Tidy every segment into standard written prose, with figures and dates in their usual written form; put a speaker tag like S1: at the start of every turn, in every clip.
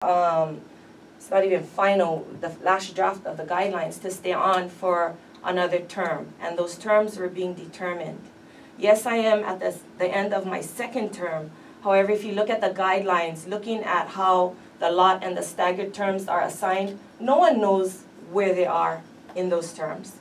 S1: it's not even final, the last draft of the guidelines to stay on for another term, and those terms were being determined. Yes, I am at the end of my second term. However, if you look at the guidelines, looking at how the lot and the staggered terms are assigned, no one knows where they are in those terms.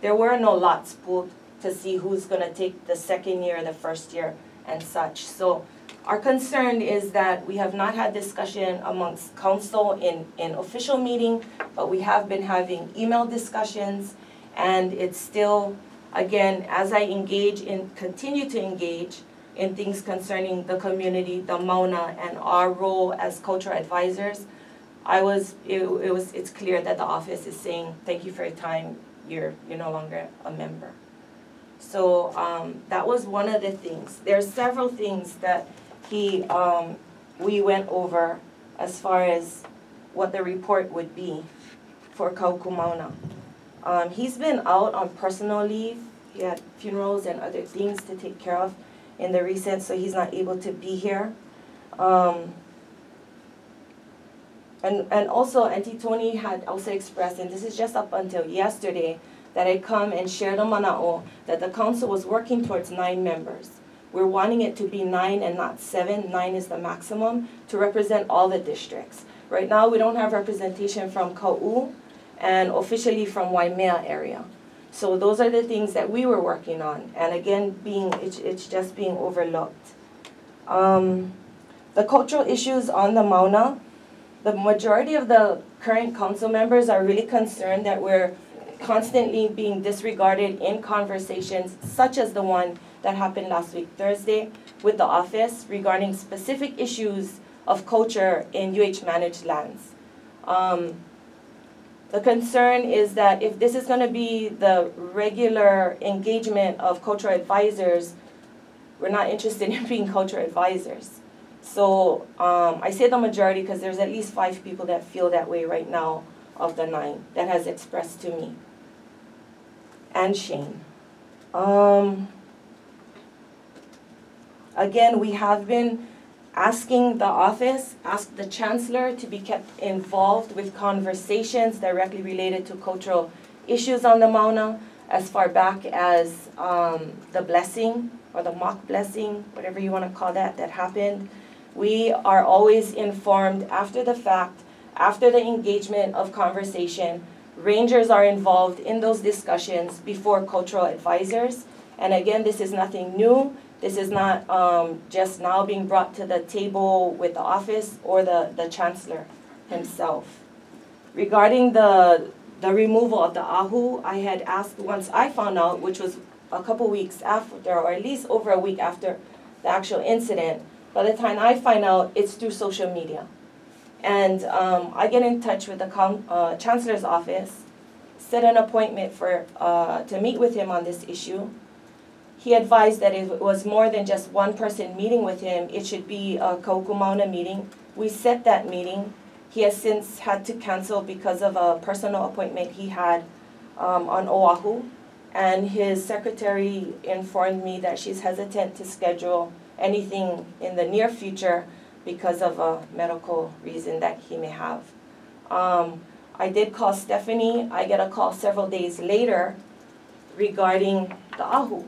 S1: There were no lots pulled to see who's going to take the second year, the first year, and such. So our concern is that we have not had discussion amongst council in official meeting, but we have been having email discussions, and it's still, again, as I continue to engage in things concerning the community, the Mauna, and our role as cultural advisors, it's clear that the office is saying, thank you for your time, you're no longer a member. So that was one of the things. There are several things that we went over as far as what the report would be for Kahu Ku Mauna. He's been out on personal leave. He had funerals and other things to take care of in the recent, so he's not able to be here. And also, Auntie Tony had also expressed, and this is just up until yesterday, that I come and share the mana'o, that the council was working towards 9 members. We're wanting it to be 9 and not 7. 9 is the maximum to represent all the districts. Right now, we don't have representation from Ka'u and officially from Waimea area. So those are the things that we were working on. And again, it's just being overlooked. The cultural issues on the Mauna, the majority of the current council members are really concerned that we're constantly being disregarded in conversations such as the one that happened last week Thursday with the office regarding specific issues of culture in UH managed lands. The concern is that if this is going to be the regular engagement of cultural advisors, we're not interested in being cultural advisors. So I say the majority because there's at least 5 people that feel that way right now of the 9 that has expressed to me. And Shane. Again, we have been asking the office, ask the chancellor to be kept involved with conversations directly related to cultural issues on the Mauna as far back as the blessing or the mock blessing, whatever you want to call that happened. We are always informed after the fact, after the engagement of conversation. Rangers are involved in those discussions before cultural advisors. And again, this is nothing new. This is not just now being brought to the table with the office or the chancellor himself. Regarding the removal of the ahu, I had asked once I found out, which was a couple weeks after, or at least over a week after the actual incident. By the time I find out, it's through social media. And I get in touch with the chancellor's office, set an appointment to meet with him on this issue. He advised that if it was more than just one person meeting with him, it should be a Kahu Ku Mauna meeting. We set that meeting. He has since had to cancel because of a personal appointment he had on Oahu. And his secretary informed me that she's hesitant to schedule anything in the near future because of a medical reason that he may have. I did call Stephanie. I get a call several days later regarding the ahu.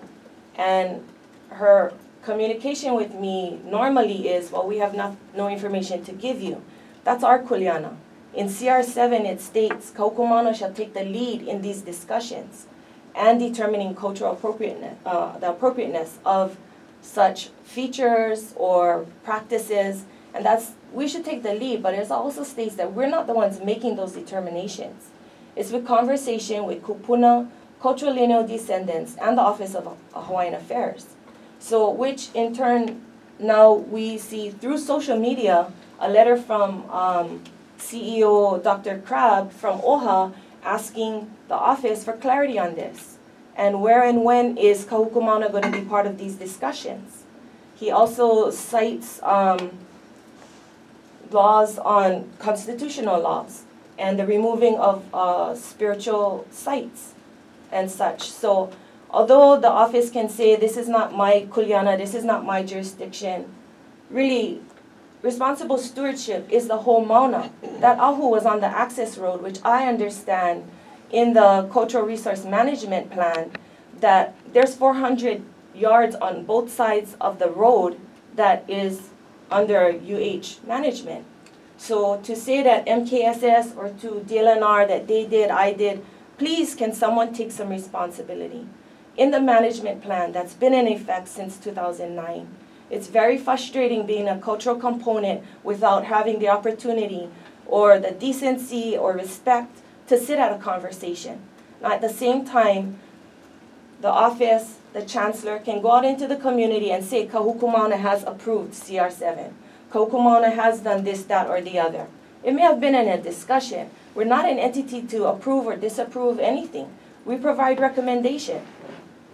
S1: And her communication with me normally is, well, we have no information to give you. That's our kuleana. In CR7, it states, Kahu Ku Mauna shall take the lead in these discussions and determining cultural appropriateness, the appropriateness of such features or practices. And we should take the lead, but it also states that we're not the ones making those determinations. It's with conversation with kupuna, cultural lineal descendants, and the Office of Hawaiian Affairs. So, which in turn, now we see through social media, a letter from CEO Dr. Crabb from OHA asking the office for clarity on this. And where and when is Kahu Ku Mauna going to be part of these discussions? He also cites laws on constitutional laws and the removing of spiritual sites and such. So although the office can say this is not my kuleana, this is not my jurisdiction, really responsible stewardship is the whole Mauna. That ahu was on the access road, which I understand in the cultural resource management plan, that there's 400 yards on both sides of the road that is under UH management. So to say that MKSS or to DLNR that they did, I did, please can someone take some responsibility? In the management plan that's been in effect since 2009, it's very frustrating being a cultural component without having the opportunity or the decency or respect to sit at a conversation. Now at the same time, the office, the chancellor can go out into the community and say Kahu Ku Mauna has approved CR7. Kahu Ku Mauna has done this, that, or the other. It may have been in a discussion. We're not an entity to approve or disapprove anything. We provide recommendation.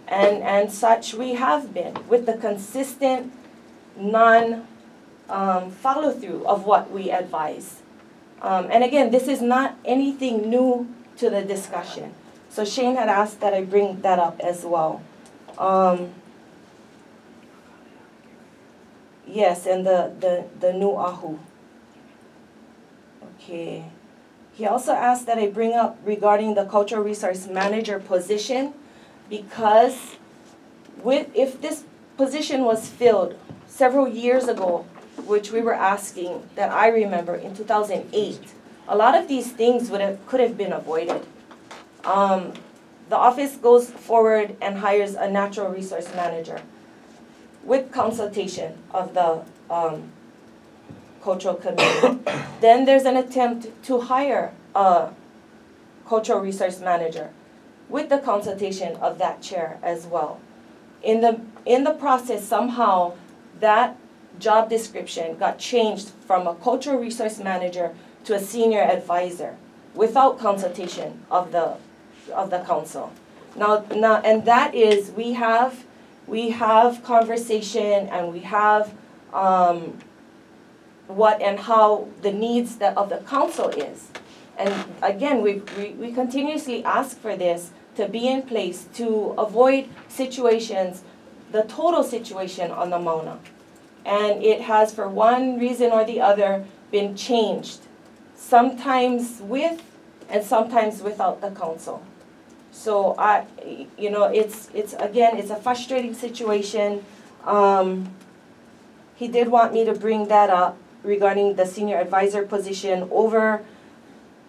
S1: And such we have been with the consistent follow-through of what we advise. And again, this is not anything new to the discussion. So Shane had asked that I bring that up as well. Yes, and the new ahu. Okay. He also asked that I bring up regarding the cultural resource manager position, because if this position was filled several years ago, which we were asking, that I remember in 2008, a lot of these things could have been avoided. The office goes forward and hires a natural resource manager with consultation of the cultural committee. Then there's an attempt to hire a cultural resource manager with the consultation of that chair as well. In the process, somehow that job description got changed from a cultural resource manager to a senior advisor without consultation of the council. Now, and that is, we have conversation and we have what and how the needs of the council is. And again, we continuously ask for this to be in place to avoid situations, the total situation on the Mauna. And it has, for one reason or the other, been changed, sometimes with and sometimes without the council. So it's a frustrating situation. He did want me to bring that up regarding the senior advisor position over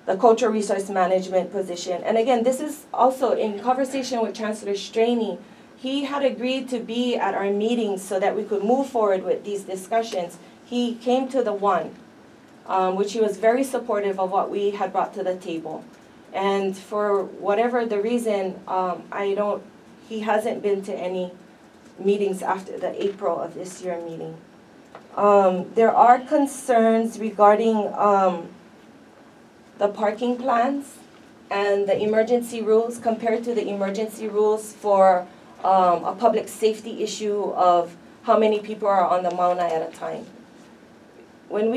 S1: the cultural resource management position. And again, this is also in conversation with Chancellor Straney. He had agreed to be at our meetings so that we could move forward with these discussions. He came to the one, which he was very supportive of what we had brought to the table. And for whatever the reason, he hasn't been to any meetings after the April of this year meeting. There are concerns regarding the parking plans and the emergency rules compared to the emergency rules for a public safety issue of how many people are on the Mauna at a time. When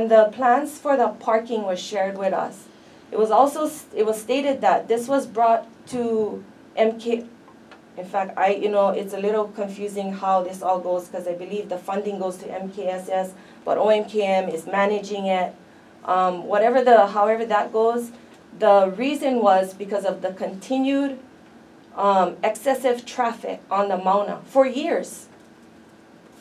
S1: the plans for the parking was shared with us, it was stated that this was brought to MK. In fact, it's a little confusing how this all goes, because I believe the funding goes to MKSS, but OMKM is managing it. However that goes, the reason was because of the continued excessive traffic on the Mauna for years.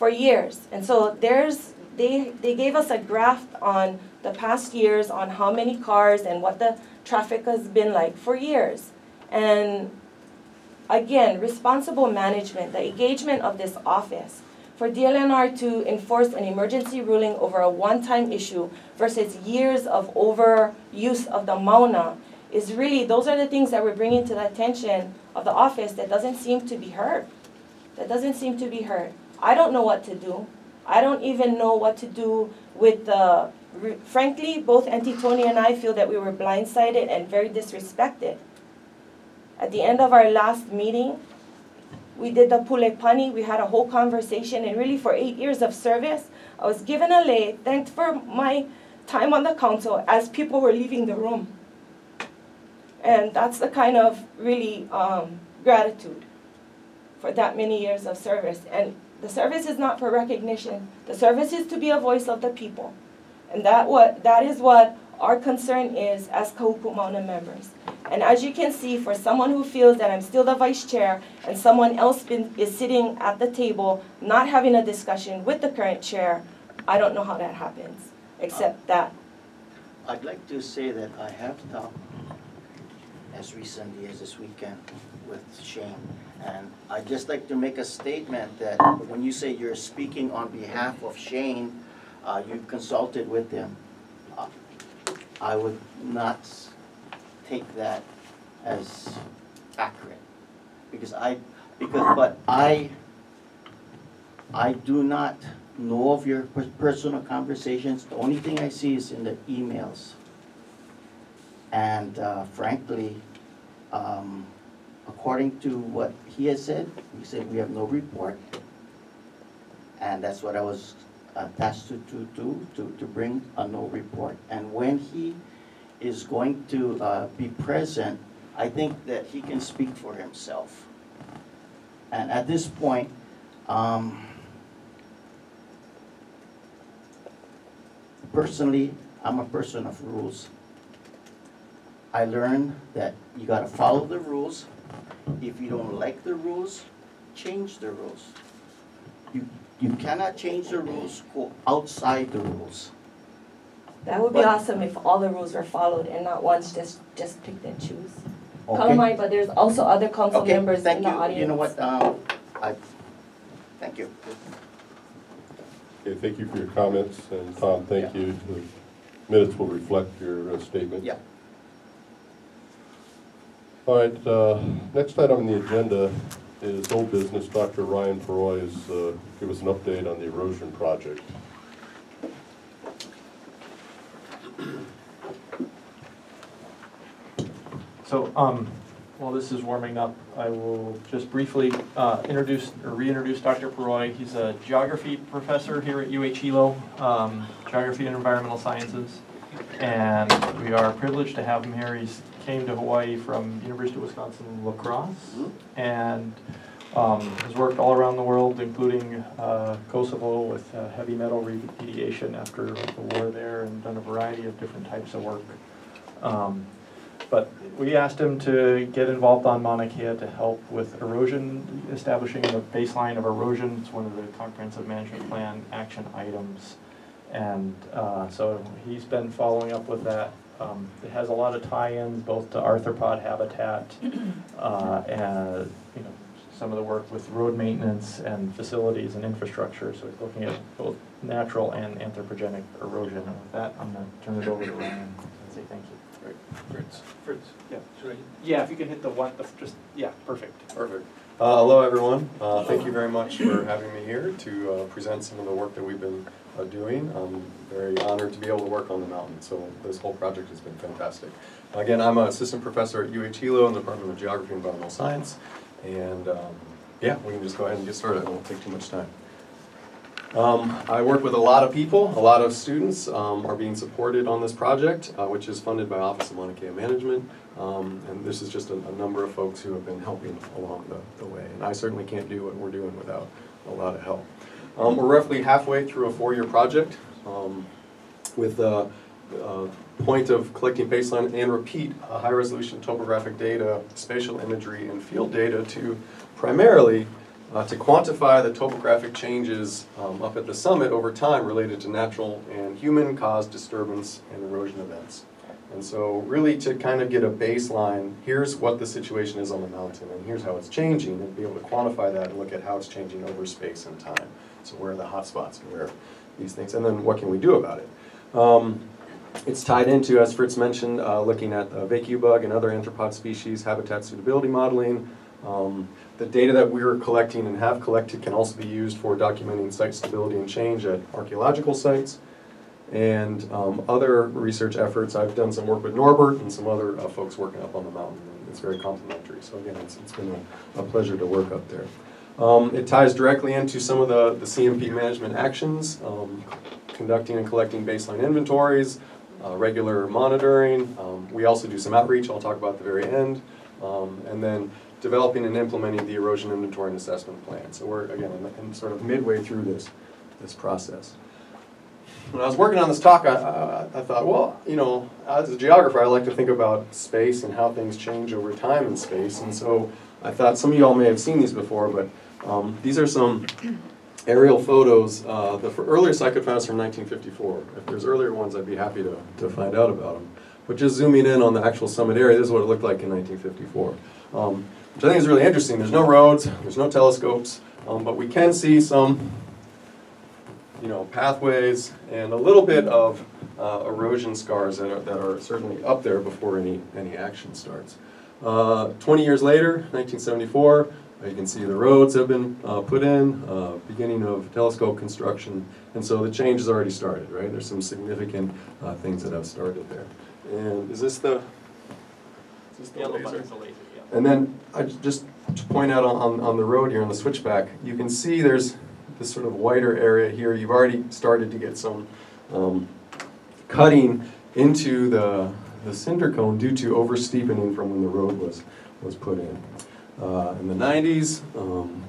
S1: And so they gave us a graph on the past years on how many cars and what the traffic has been like for years. And again, responsible management, the engagement of this office, for DLNR to enforce an emergency ruling over a one-time issue versus years of overuse of the Mauna is really, those are the things that we're bringing to the attention of the office that doesn't seem to be heard. I don't know what to do. I don't even know what to do with frankly, both Auntie Tony and I feel that we were blindsided and very disrespected. At the end of our last meeting, we did the Pulepani, we had a whole conversation, and really for 8 years of service, I was given a lei, thanked for my time on the council as people were leaving the room. And that's the kind of really gratitude for that many years of service. And The service is not for recognition. The service is to be a voice of the people. And that is what our concern is as Kahu Ku Mauna members. And as you can see, for someone who feels that I'm still the vice chair and someone else is sitting at the table not having a discussion with the current chair, I don't know how that happens, except that.
S2: I'd like to say that I have talked as recently as this weekend with Shane. And I'd just like to make a statement that when you say you're speaking on behalf of Shane, you've consulted with him. I would not take that as accurate but I do not know of your personal conversations. The only thing I see is in the emails. And frankly, according to what he has said, he said we have no report. And that's what I was tasked to bring a no report. And when he is going to be present, I think that he can speak for himself. And at this point, personally, I'm a person of rules. I learned that you gotta follow the rules. If you don't like the rules, change the rules. You cannot change the rules, go outside the rules.
S1: That would be awesome if all the rules were followed and not once just picked and choose.
S2: Okay.
S1: Kalamai, but there's also other council members in the audience.
S2: You know what, thank you.
S3: Okay, thank you for your comments, and Tom, thank you. The minutes will reflect your statement.
S2: Yeah.
S3: All right, next item on the agenda is old business. Dr. Ryan Peroy is give us an update on the erosion project.
S4: So, while this is warming up, I will just briefly reintroduce Dr. Peroy. He's a geography professor here at UH Hilo, Geography and Environmental Sciences. And we are privileged to have him here. He came to Hawaii from University of Wisconsin La Crosse and has worked all around the world, including Kosovo with heavy metal remediation after the war there, and done a variety of different types of work. But we asked him to get involved on Mauna Kea to help with erosion, establishing the baseline of erosion. It's one of the comprehensive management plan action items. And so he's been following up with that. It has a lot of tie-ins both to arthropod habitat and some of the work with road maintenance and facilities and infrastructure. So he's looking at both natural and anthropogenic erosion. And with that, I'm going to turn it over to Ryan and say thank you. Fritz, yeah, yeah, if you can hit the one, perfect.
S5: Perfect. Hello, everyone. Thank you very much for having me here to present some of the work that we've been doing. I'm very honored to be able to work on the mountain, so this whole project has been fantastic. Again, I'm an assistant professor at UH Hilo in the Department of Geography and Environmental Science, and yeah, we can just go ahead and get started. It won't take too much time. I work with a lot of people. A lot of students are being supported on this project, which is funded by Office of Mauna Kea Management. And this is just a number of folks who have been helping along the way. And I certainly can't do what we're doing without a lot of help. We're roughly halfway through a 4-year project with the point of collecting baseline and repeat high-resolution topographic data, spatial imagery, and field data to primarily to quantify the topographic changes up at the summit over time related to natural and human-caused disturbance and erosion events. And so really to kind of get a baseline, here's what the situation is on the mountain, and here's how it's changing, and be able to quantify that and look at how it's changing over space and time. So where are the hot spots and where are these things, and then what can we do about it? It's tied into, as Fritz mentioned, looking at vacuum bug and other arthropod species, habitat suitability modeling. The data that we're collecting and have collected can also be used for documenting site stability and change at archaeological sites. And other research efforts, I've done some work with Norbert and some other folks working up on the mountain. And it's very complementary. So again, it's been a pleasure to work up there. It ties directly into some of the CMP management actions, conducting and collecting baseline inventories, regular monitoring. We also do some outreach I'll talk about at the very end. And then developing and implementing the erosion inventory and assessment plan. So we're, again, in sort of midway through this process. When I was working on this talk, I thought, well, you know, as a geographer, I like to think about space and how things change over time in space. And so I thought some of you all may have seen these before, but these are some aerial photos. The earliest I could find is from 1954. If there's earlier ones, I'd be happy to find out about them. But just zooming in on the actual summit area, this is what it looked like in 1954. Which I think is really interesting. There's no roads, there's no telescopes, but we can see some, you know, pathways and a little bit of erosion scars that are certainly up there before any action starts. 20 years later, 1974, you can see the roads have been put in, beginning of telescope construction, and so the change has already started, right? There's some significant things that have started there. And is this the
S4: Yellow
S5: laser?
S4: button's the laser, yeah.
S5: And then just to point out on the road here on the switchback, you can see there's this sort of whiter area here. You've already started to get some cutting into the cinder cone due to oversteepening from when the road was put in. In the 90s,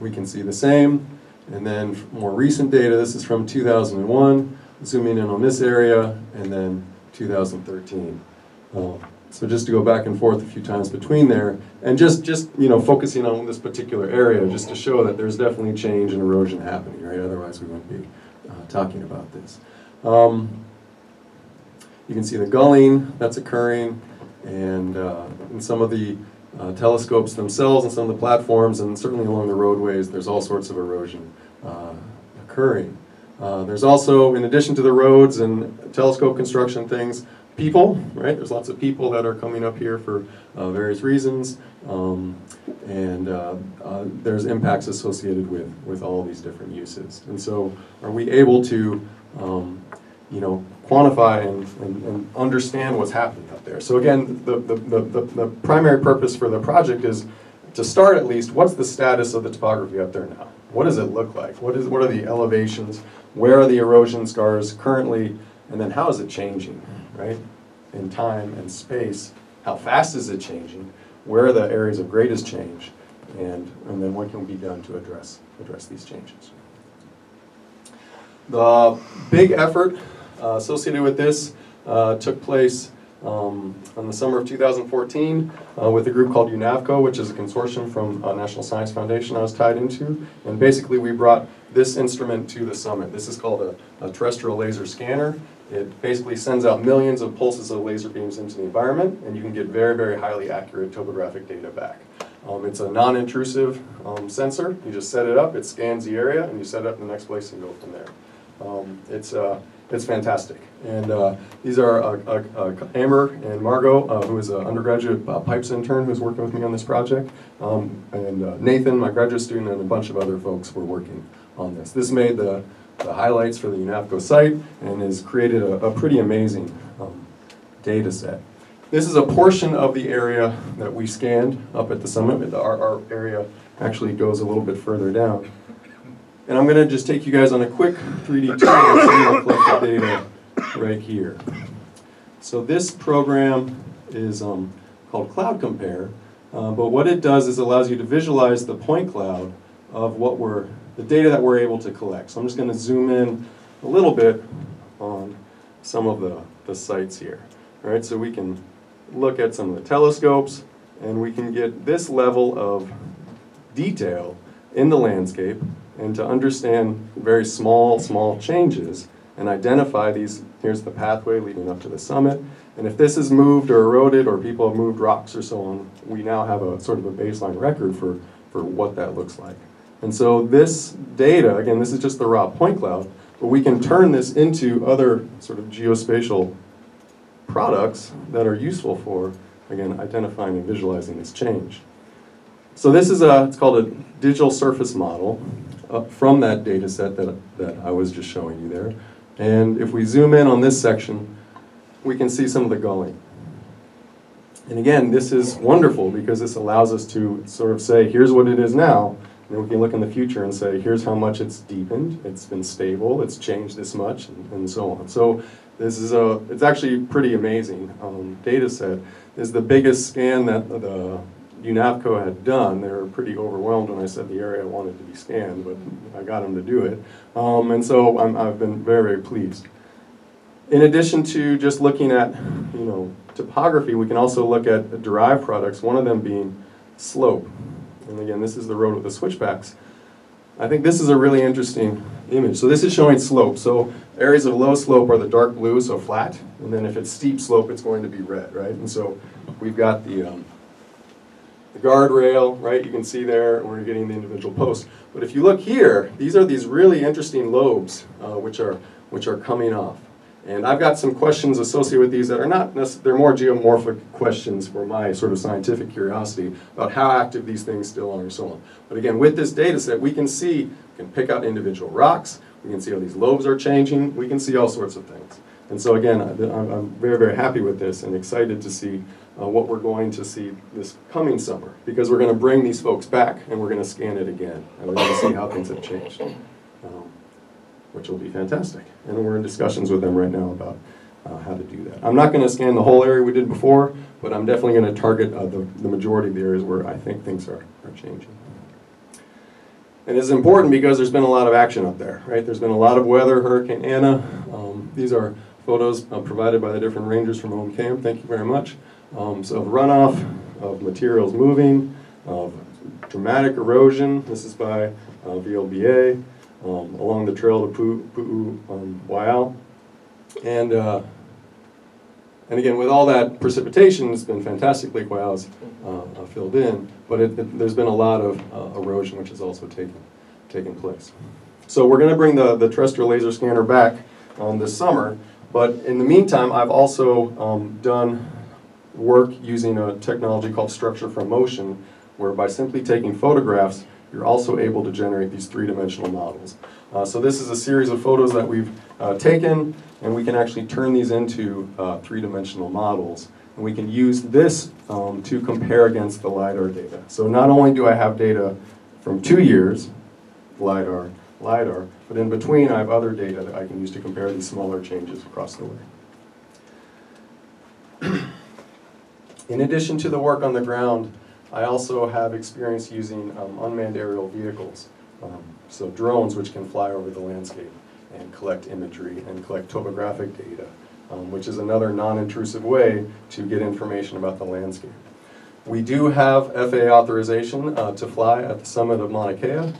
S5: we can see the same. And then more recent data, this is from 2001, zooming in on this area, and then 2013. So just to go back and forth a few times between there, and just you know, focusing on this particular area, just to show that there's definitely change and erosion happening, right? Otherwise we wouldn't be talking about this. You can see the gulling that's occurring, and in some of the telescopes themselves and some of the platforms, and certainly along the roadways, there's all sorts of erosion occurring. There's also, in addition to the roads and telescope construction things, people, right? There's lots of people that are coming up here for various reasons, and there's impacts associated with all these different uses. And so, are we able to, you know, quantify and understand what's happening up there? So again, the primary purpose for the project is to start at least. What's the status of the topography up there now? What does it look like? What are the elevations? Where are the erosion scars currently? And then how is it changing, right? In time and space, how fast is it changing? Where are the areas of greatest change? And then what can be done to address these changes? The big effort associated with this took place in the summer of 2014 with a group called UNAVCO, which is a consortium from National Science Foundation I was tied into. And basically we brought this instrument to the summit. This is called a terrestrial laser scanner. It basically sends out millions of pulses of laser beams into the environment, and you can get very, very highly accurate topographic data back. It's a non-intrusive sensor. You just set it up, it scans the area, and you set it up in the next place and go from there. It's fantastic. And these are Amber and Margot, who is an undergraduate pipes intern who's working with me on this project, and Nathan, my graduate student, and a bunch of other folks were working on this. This made the highlights for the UNAVCO site and has created a pretty amazing data set. This is a portion of the area that we scanned up at the summit. Our area actually goes a little bit further down. And I'm going to just take you guys on a quick 3D tour so you can collect the data right here. So this program is called Cloud Compare, but what it does is allows you to visualize the point cloud of the data that we're able to collect. So I'm just going to zoom in a little bit on some of the sites here. All right, so we can look at some of the telescopes, and we can get this level of detail in the landscape, and to understand very small changes and identify these. Here's the pathway leading up to the summit, and if this is moved or eroded or people have moved rocks or so on, we now have a sort of a baseline record for what that looks like. And so this data, again, this is just the raw point cloud, but we can turn this into other sort of geospatial products that are useful for, again, identifying and visualizing this change. So this is it's called a digital surface model from that data set that I was just showing you there. And if we zoom in on this section, we can see some of the gulling. And again, this is wonderful because this allows us to sort of say, here's what it is now, and then we can look in the future and say, here's how much it's deepened, it's been stable, it's changed this much, and so on. So this is it's actually pretty amazing data set. This is the biggest scan that UNAVCO had done. They were pretty overwhelmed when I said the area wanted to be scanned, but I got them to do it. And so I've been very, very pleased. In addition to just looking at, topography, we can also look at derived products, one of them being slope. And again, this is the road with the switchbacks. I think this is a really interesting image. So this is showing slope. So areas of low slope are the dark blue, so flat. And then if it's steep slope, it's going to be red, right? And so we've got the guardrail, right? You can see there, and we're getting the individual posts. But if you look here, these are these really interesting lobes, which are coming off. And I've got some questions associated with these that are not necessarily, they're more geomorphic questions for my sort of scientific curiosity about how active these things still are and so on. But again, with this data set, we can pick out individual rocks, we can see how these lobes are changing, we can see all sorts of things. And so again, I'm very, very happy with this and excited to see what we're going to see this coming summer, because we're going to bring these folks back and we're going to scan it again, and we're going to see how things have changed. Which will be fantastic. And we're in discussions with them right now about how to do that. I'm not going to scan the whole area we did before, but I'm definitely going to target the majority of the areas where I think things are changing. And it's important because there's been a lot of action up there, right? There's been a lot of weather, Hurricane Anna. These are photos provided by the different rangers from home camp. Thank you very much. So of runoff, of materials moving, of dramatic erosion. This is by VLBA. Along the trail to Pu'u Waiau. And again, with all that precipitation, it's been fantastic. Lake Waiau's filled in, but there's been a lot of erosion which has also taken place. So we're going to bring the terrestrial laser scanner back this summer, but in the meantime, I've also done work using a technology called structure from motion, where by simply taking photographs, you're also able to generate these three-dimensional models. So this is a series of photos that we've taken, and we can actually turn these into three-dimensional models. And we can use this to compare against the LiDAR data. So not only do I have data from 2 years, LiDAR, but in between I have other data that I can use to compare these smaller changes across the way. In addition to the work on the ground, I also have experience using unmanned aerial vehicles, so drones which can fly over the landscape and collect imagery and collect topographic data, which is another non-intrusive way to get information about the landscape. We do have FAA authorization to fly at the summit of Mauna Kea.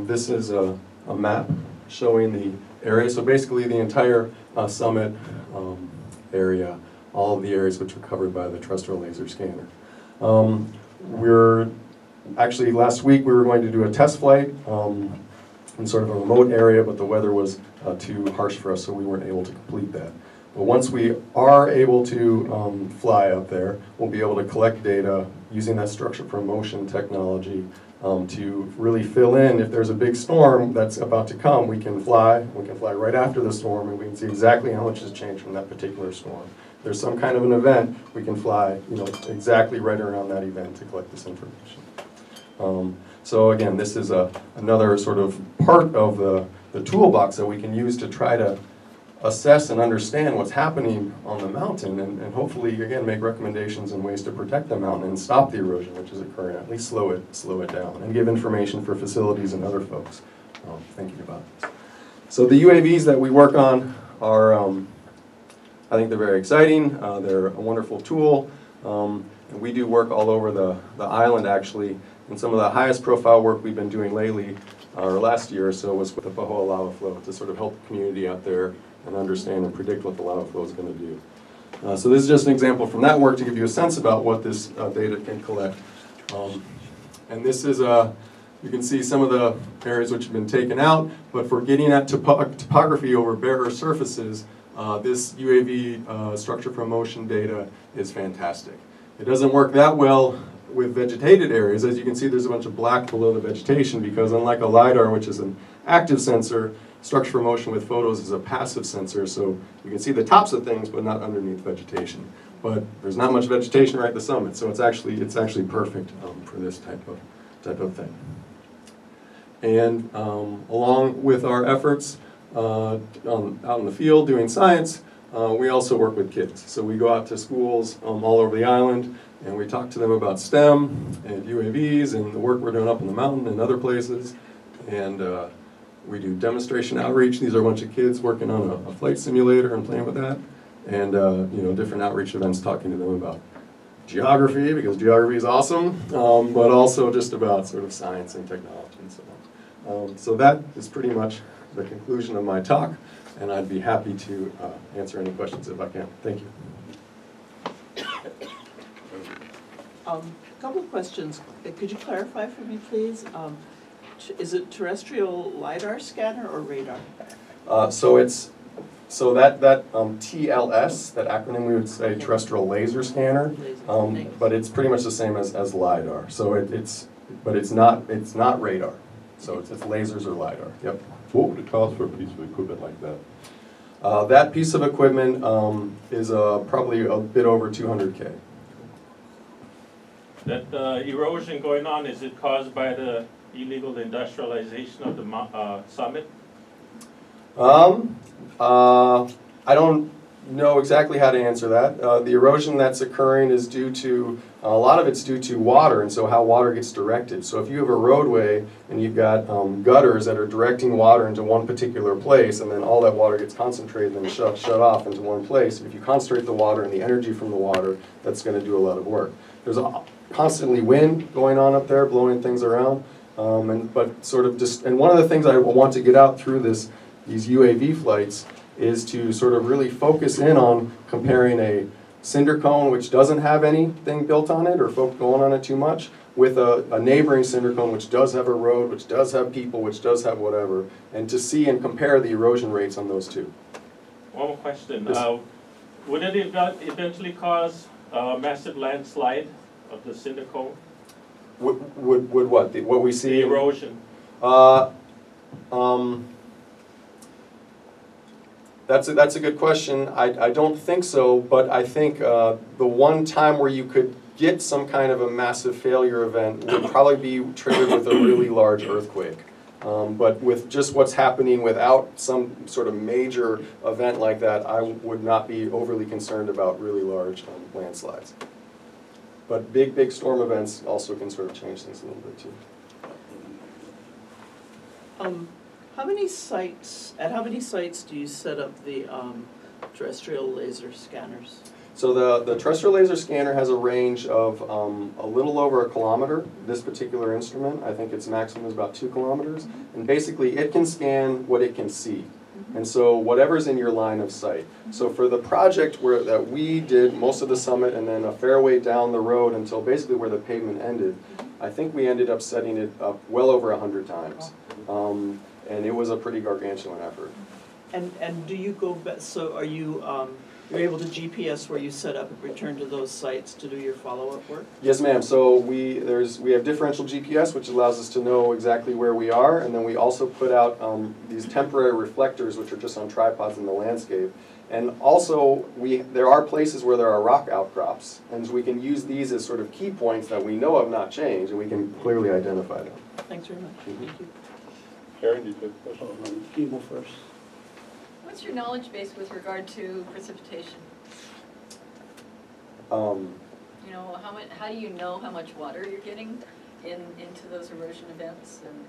S5: This is a map showing the area, so basically the entire summit area, all of the areas which are covered by the terrestrial laser scanner. Actually last week we were going to do a test flight in sort of a remote area, but the weather was too harsh for us, so we weren't able to complete that. But once we are able to fly up there, we'll be able to collect data using that structure from motion technology to really fill in if there's a big storm that's about to come. We can fly right after the storm, and we can see exactly how much has changed from that particular storm. There's some kind of an event, we can fly exactly right around that event to collect this information. So again, this is another sort of part of the toolbox that we can use to try to assess and understand what's happening on the mountain, and hopefully, again, make recommendations and ways to protect the mountain and stop the erosion which is occurring, at least slow it down, and give information for facilities and other folks thinking about this. So the UAVs that we work on are I think they're very exciting. They're a wonderful tool. And we do work all over the island, actually. And some of the highest profile work we've been doing lately, or last year or so, was with the Pahoa lava flow to sort of help the community out there and understand and predict what the lava flow is going to do. So this is just an example from that work to give you a sense about what this data can collect. And this is, you can see some of the areas which have been taken out, but for getting at topography over barer surfaces, this UAV structure from motion data is fantastic. It doesn't work that well with vegetated areas. As you can see, there's a bunch of black below the vegetation because unlike a LiDAR, which is an active sensor, structure from motion with photos is a passive sensor, so you can see the tops of things but not underneath vegetation. But there's not much vegetation right at the summit, so it's actually perfect for this type of thing. And along with our efforts out in the field doing science, we also work with kids. So we go out to schools all over the island and we talk to them about STEM and UAVs and the work we're doing up in the mountain and other places. And we do demonstration outreach. These are a bunch of kids working on a flight simulator and playing with that. And different outreach events talking to them about geography, because geography is awesome, but also just about sort of science and technology and so on. So that is pretty much the conclusion of my talk, and I'd be happy to answer any questions if I can. Thank you.
S6: A couple of questions. Could you clarify for me, please? Is it terrestrial LiDAR scanner or radar?
S5: So that TLS, that acronym, we would say terrestrial laser scanner, but it's pretty much the same as LiDAR. So it's not radar. So it's lasers or LiDAR. Yep.
S3: What would it cost for a piece of equipment like that?
S5: That piece of equipment is probably a bit over 200K.
S7: That erosion going on, is it caused by the illegal industrialization of the summit?
S5: I don't know exactly how to answer that. The erosion that's occurring is due to, a lot of it's due to water, and so how water gets directed. So if you have a roadway and you've got gutters that are directing water into one particular place, and then all that water gets concentrated and shut off into one place, if you concentrate the water and the energy from the water, that's going to do a lot of work. There's constantly wind going on up there, blowing things around, and one of the things I want to get out through these UAV flights is to sort of really focus in on comparing a cinder cone which doesn't have anything built on it or going on it too much with a neighboring cinder cone which does have a road, which does have people, which does have whatever, and to see and compare the erosion rates on those two.
S7: One more question.
S5: Yes.
S7: Would it eventually cause a massive landslide of the cinder cone?
S5: Would what? What we see?
S7: The erosion.
S5: That's a good question. I don't think so, but I think the one time where you could get some kind of a massive failure event would probably be triggered with a really large earthquake. But with just what's happening without some sort of major event like that, I would not be overly concerned about really large landslides. But big storm events also can sort of change things a little bit too.
S6: How many sites do you set up the terrestrial laser scanners?
S5: So the terrestrial laser scanner has a range of a little over 1 kilometer. This particular instrument, I think its maximum is about 2 kilometers. And basically it can scan what it can see. And so whatever's in your line of sight. So for the project that we did most of the summit and then a fair way down the road until basically where the pavement ended, I think we ended up setting it up well over 100 times. And it was a pretty gargantuan effort.
S6: And do you go back, so are you, you're able to GPS where you set up and return to those sites to do your follow-up work?
S5: Yes, ma'am. So we have differential GPS, which allows us to know exactly where we are, and then we also put out these temporary reflectors, which are just on tripods in the landscape. And also, there are places where there are rock outcrops, and we can use these as sort of key points that we know have not changed, and we can clearly identify them.
S6: Thanks very much. Thank you.
S3: Karen, do you have a question?
S8: You go first.
S9: What's your knowledge base with regard to precipitation? You know, how do you know how much water you're getting into those erosion events and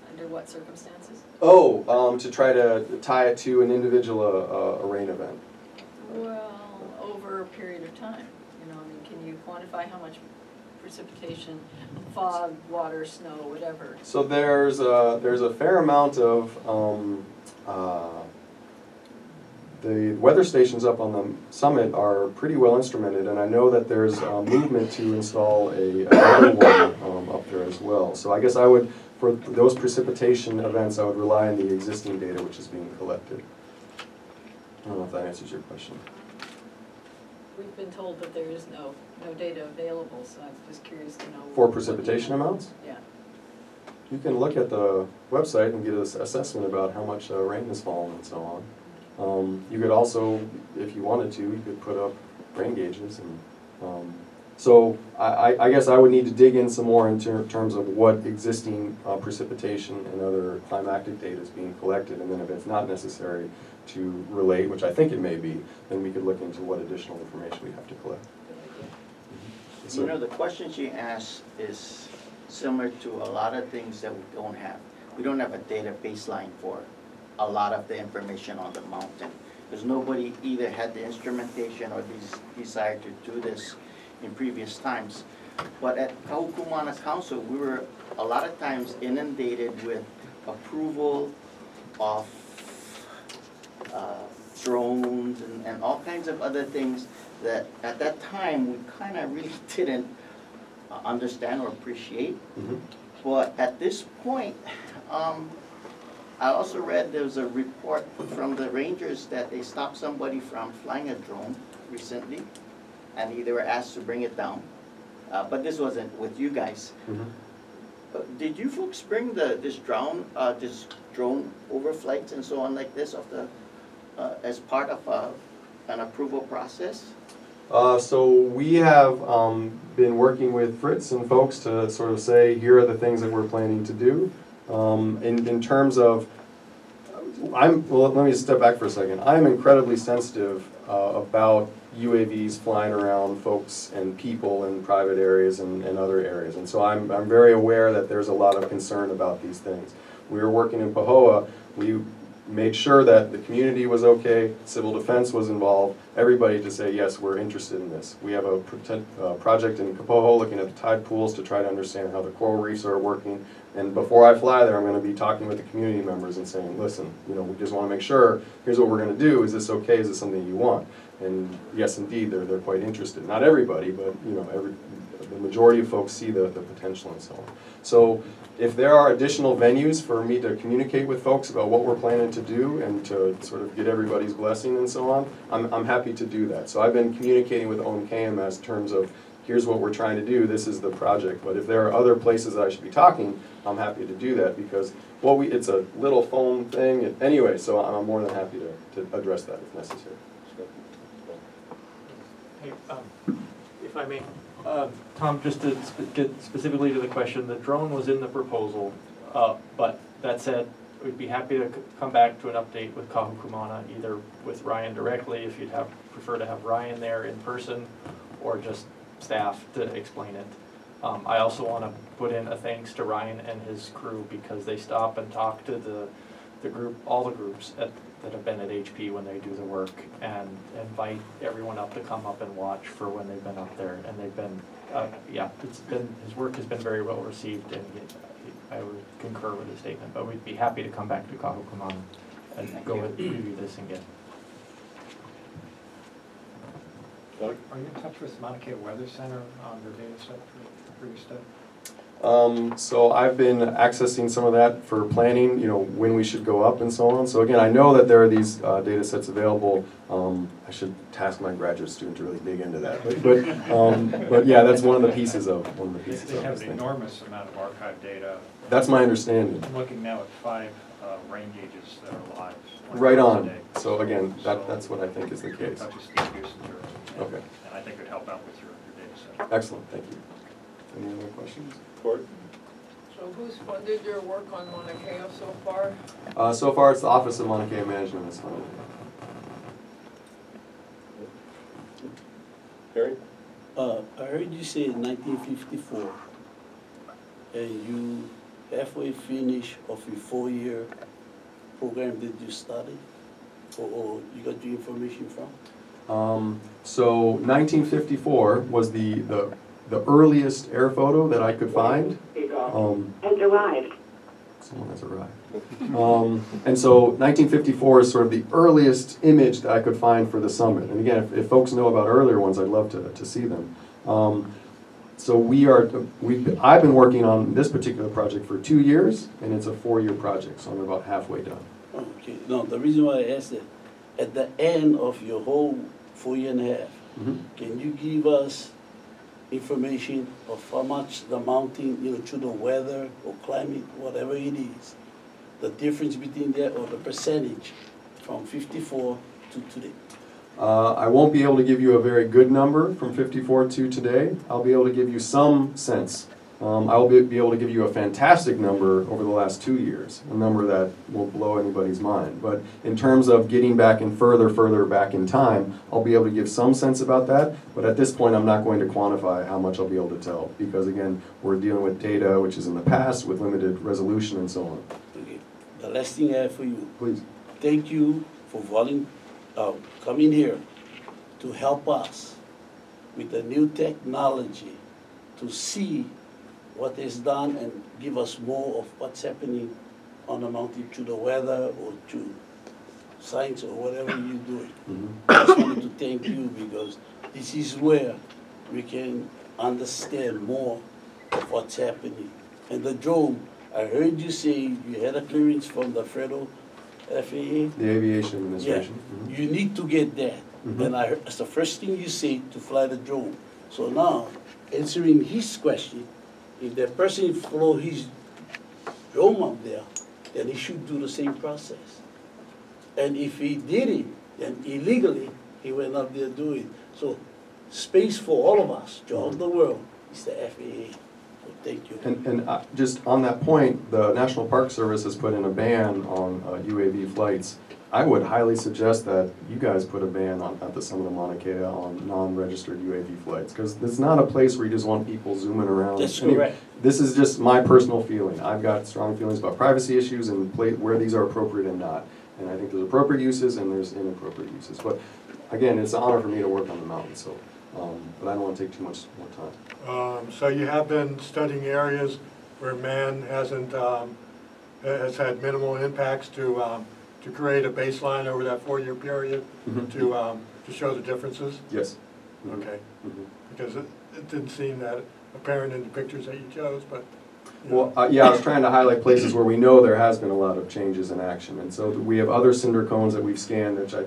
S9: under what circumstances?
S5: To try to tie it to an individual rain event.
S9: Well, over a period of time. You know, I mean, can you quantify how much precipitation, fog, water, snow, whatever?
S5: So there's a fair amount of the weather stations up on the summit are pretty well instrumented, and I know that there's movement to install a weather one up there as well. So I guess I would, for those precipitation events, I would rely on the existing data which is being collected. I don't know if that answers your question.
S9: We've been told that there is no data available, so I'm just curious to know.
S5: For precipitation amounts?
S9: Yeah.
S5: You can look at the website and get an assessment about how much rain has fallen and so on. You could also, if you wanted to, you could put up rain gauges. And so I guess I would need to dig in some more in terms of what existing precipitation and other climatic data is being collected, and then if it's not necessary to relate, which I think it may be, then we could look into what additional information we have to collect. Yes,
S2: You
S5: sir.
S2: know, the question she asked is similar to a lot of things that we don't have. We don't have a data baseline for a lot of the information on the mountain. Because nobody either had the instrumentation or desire to do this in previous times. But at Kahu Ku Mauna Council, we were a lot of times inundated with approval of drones and all kinds of other things that at that time we kind of really didn't understand or appreciate.
S5: Mhm.
S2: But at this point, I also read there was a report from the rangers that they stopped somebody from flying a drone recently, and they were asked to bring it down. But this wasn't with you guys.
S5: Mhm.
S2: Did you folks bring this drone overflights and so on like this of the as part of an approval process?
S5: So we have been working with Fritz and folks to sort of say, here are the things that we're planning to do. In terms of, well, let me just step back for a second. I'm incredibly sensitive about UAVs flying around folks and people in private areas and other areas. And so I'm very aware that there's a lot of concern about these things. We were working in Pahoa, we made sure that the community was okay, civil defense was involved, everybody to say, yes, we're interested in this. We have a project in Kapoho looking at the tide pools to try to understand how the coral reefs are working. And before I fly there, I'm going to be talking with the community members and saying, listen, you know, we just want to make sure, here's what we're going to do, is this okay, is this something you want? And yes, indeed, they're quite interested. Not everybody, but you know, the majority of folks see the potential and so on. So if there are additional venues for me to communicate with folks about what we're planning to do and to sort of get everybody's blessing and so on, I'm happy to do that. So I've been communicating with OMKM as terms of, here's what we're trying to do, this is the project. But if there are other places that I should be talking, I'm happy to do that because, well, it's a little phone thing. Anyway, so I'm more than happy to address that if necessary.
S4: Hey, if I may, Tom, just to get specifically to the question, the drone was in the proposal, but that said, we'd be happy to come back to an update with Kahu Ku Mauna, either with Ryan directly, if you'd prefer to have Ryan there in person, or just staff to explain it. I also want to put in a thanks to Ryan and his crew because they stop and talk to the group, all the groups that have been at HP when they do the work, and invite everyone up to come up and watch for when they've been up there. And they've been, yeah, his work has been very well received, and I would concur with the statement. But we'd be happy to come back to Kahu Ku Mauna and go and review this again.
S8: Are you in touch with Mauna Kea Weather Center on their data set for your study?
S5: So I've been accessing some of that for planning, you know, when we should go up and so on. So again, I know that there are these data sets available. I should task my graduate student to really dig into that. But yeah, that's one of the pieces of
S8: They have an enormous amount of archive data.
S5: That's my understanding.
S8: I'm looking now at 5 rain gauges that are live.
S5: Right on. So again, that's what I think is the case.
S8: Touch Steve Businger.
S5: Okay.
S8: And I think it would help out with your data set.
S5: Excellent, thank you. Any other questions? Court?
S9: So who's funded your work on Mauna Kea so far?
S5: So far, it's the Office of Mauna Kea Management that's funded.
S3: Harry?
S10: I heard you say 1954, and you halfway finished of your 4-year program that you studied, or you got your information from?
S5: So 1954 was the earliest air photo that I could find.
S11: Has arrived.
S5: Someone has arrived. And so 1954 is sort of the earliest image that I could find for the summit. And again, if folks know about earlier ones, I'd love to see them. So I've been working on this particular project for 2 years, and it's a 4-year project, so I'm about halfway done.
S10: Okay, no, the reason why I asked that, at the end of your whole 4 year and a half, can you give us information of how much the mountain, through the weather or climate, whatever it is, the difference between that or the percentage from 54 to today?
S5: I won't be able to give you a very good number from 54 to today. I'll be able to give you some sense I will be able to give you a fantastic number over the last 2 years, a number that won't blow anybody's mind. But in terms of getting back and further back in time, I'll be able to give some sense about that, but at this point I'm not going to quantify how much I'll be able to tell, because again, we're dealing with data which is in the past with limited resolution and so on.
S10: Okay. The last thing I have for you.
S5: Please.
S10: Thank you for coming here to help us with the new technology to see what is done and give us more of what's happening on the mountain through the weather or through science or whatever you're doing. I just wanted to thank you because this is where we can understand more of what's happening. And the drone, I heard you say you had a clearance from the federal FAA.
S5: The Aviation Administration.
S10: Yeah. You need to get that. And I heard, that's the first thing you say to fly the drone. So now, answering his question, if that person flew his drone up there, then he should do the same process. And if he did it, then illegally, he went up there doing it. So space for all of us throughout the world is the FAA. So thank you.
S5: And just on that point, the National Park Service has put in a ban on UAV flights. I would highly suggest that you guys put a ban on, at the summit of Mauna Kea on non-registered UAV flights, because it's not a place where you just want people zooming around.
S10: That's correct.
S5: This is just my personal feeling. I've got strong feelings about privacy issues and where these are appropriate and not. And I think there's appropriate uses and there's inappropriate uses. But again, it's an honor for me to work on the mountain, so, but I don't want to take too much more time.
S12: So you have been studying areas where man has had minimal impacts to create a baseline over that 4-year period to show the differences?
S5: Yes.
S12: Okay. Because it didn't seem that apparent in the pictures that you chose, but.
S5: Well, yeah, I was trying to highlight places where we know there has been a lot of changes in action. And so we have other cinder cones that we've scanned, which I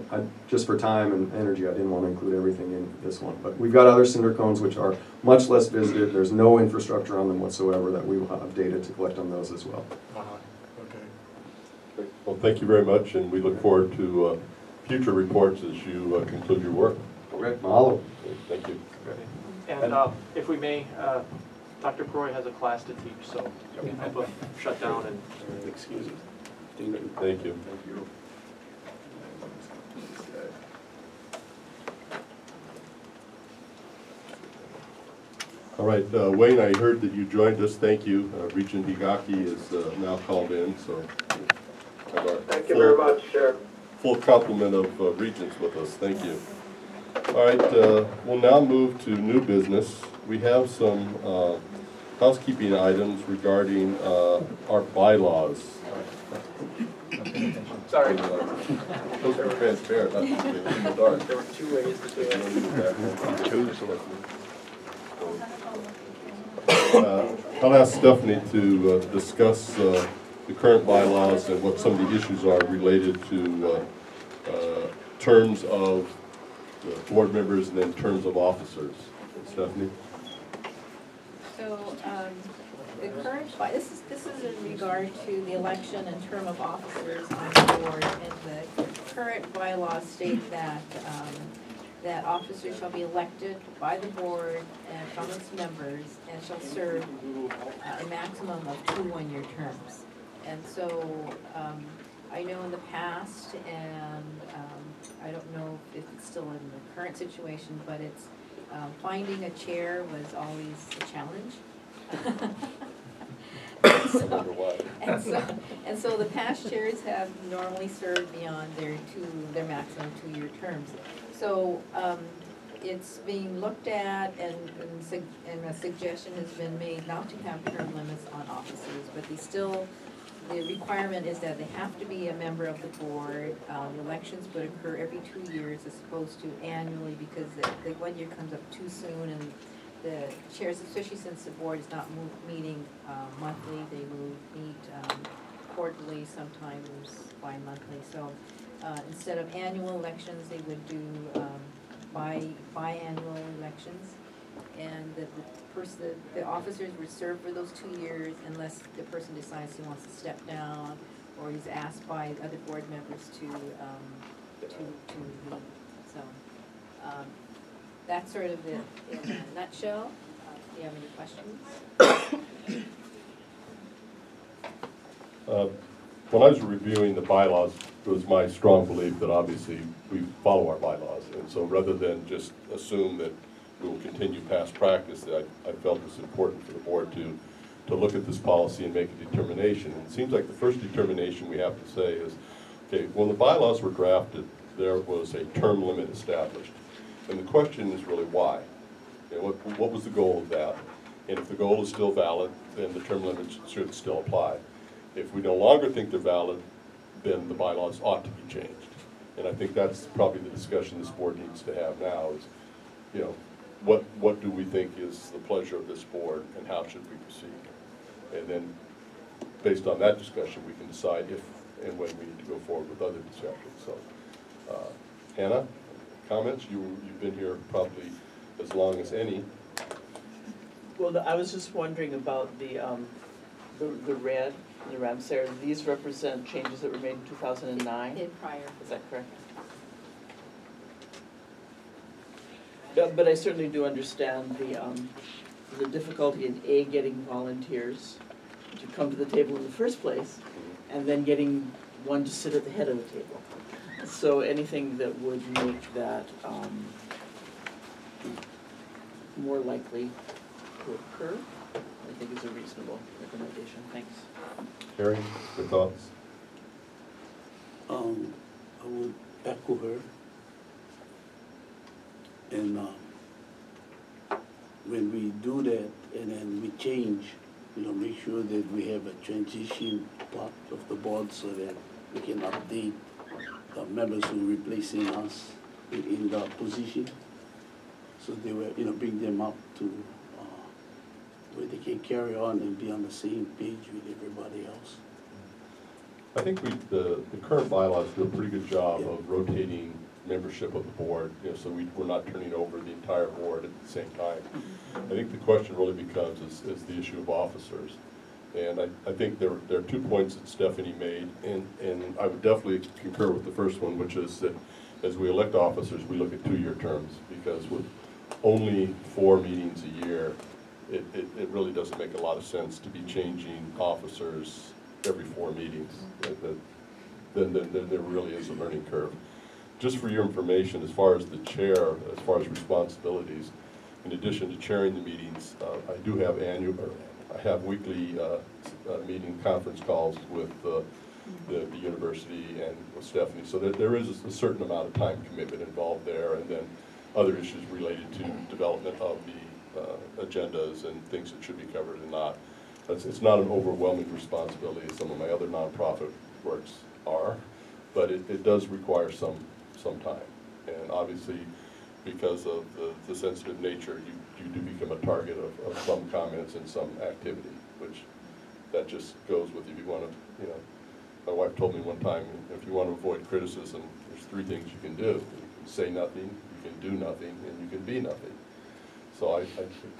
S5: just for time and energy, I didn't want to include everything in this one. But we've got other cinder cones which are much less visited. There's no infrastructure on them whatsoever that we will have data to collect on those as well.
S12: Okay.
S3: Well, thank you very much, and we look forward to future reports as you conclude your work.
S5: Okay, mahalo.
S3: Thank you.
S4: And if we may, Dr. Proy has a class to teach, so we can help shut down and excuse it.
S5: Thank you.
S3: Thank you.
S5: Thank you.
S3: All right, Wayne, I heard that you joined us. Thank you. Regent Higaki is now called in, so have our
S13: thank you very much, Chair.
S3: Full complement of regents with us. Thank you. All right, we'll now move to new business. We have some housekeeping items regarding our bylaws.
S4: Sorry.
S3: Those are transparent, not in the dark.
S4: There were 2 ways to do it.
S3: I'll ask Stephanie to discuss the current bylaws and what some of the issues are related to terms of board members and then terms of officers. Stephanie?
S9: So, the current, this is in regard to the election and term of officers on the board, and the current bylaws state that, that officers shall be elected by the board and from its members and shall serve a maximum of 2 one-year terms. And so, I know in the past, and I don't know if it's still in the current situation, but it's finding a chair was always a challenge. and so the past chairs have normally served beyond their maximum 2-year terms. So it's being looked at, and a suggestion has been made not to have term limits on officers, but the requirement is that they have to be a member of the board. The elections would occur every 2 years as opposed to annually, because the 1 year comes up too soon, and the chairs, especially since the board is not meeting monthly, they will meet quarterly, sometimes bi-monthly. So instead of annual elections, they would do biannual elections, and the officers would serve for those 2 years unless the person decides he wants to step down or he's asked by other board members to leave. So that's sort of it in a nutshell. Do you have any questions?
S3: When I was reviewing the bylaws, it was my strong belief that obviously we follow our bylaws. And so rather than just assume that we will continue past practice, that I felt it was important for the board to look at this policy and make a determination. And it seems like the first determination we have to say is, okay, when the bylaws were drafted, there was a term limit established. And the question is really why? You know, what was the goal of that? And if the goal is still valid, then the term limits should still apply. If we no longer think they're valid, then the bylaws ought to be changed. And I think that's probably the discussion this board needs to have now is, you know, what do we think is the pleasure of this board and how should we proceed? And then based on that discussion, we can decide if and when we need to go forward with other discussions. So, Hannah, comments? You've been here probably as long as any.
S6: Well, I was just wondering about the red, the Ramsar. These represent changes that were made in 2009?
S9: In prior.
S6: Is that correct? Yeah, but I certainly do understand the difficulty in getting volunteers to come to the table in the first place, and then getting one to sit at the head of the table. So anything that would make that more likely to occur, I think is a reasonable recommendation. Thanks.
S3: Harry, your thoughts?
S10: I would echo her. And when we do that and then we change, you know, make sure that we have a transition part of the board so that we can update the members who are replacing us in the position. So they will, you know, bring them up to where they can carry on and be on the same page with everybody else.
S3: I think the current bylaws do a pretty good job of rotating membership of the board, you know, so we're not turning over the entire board at the same time. I think the question really becomes is the issue of officers. And I think there are 2 points that Stephanie made, and I would definitely concur with the first one, which is that as we elect officers, we look at 2-year terms, because with only 4 meetings a year, it really doesn't make a lot of sense to be changing officers every 4 meetings. Then there really is a learning curve. Just for your information, as far as the chair, as far as responsibilities, in addition to chairing the meetings, I do have I have weekly meeting conference calls with the university and with Stephanie, so that there is a certain amount of time commitment involved there, and then other issues related to development of the agendas and things that should be covered and not. It's not an overwhelming responsibility as some of my other nonprofit works are, but it does require some time. And obviously, because of the sensitive nature, you do become a target of some comments and some activity, which that just goes with if you want to, you know, my wife told me one time, if you want to avoid criticism, there's 3 things you can do. You can say nothing, you can do nothing, and you can be nothing. So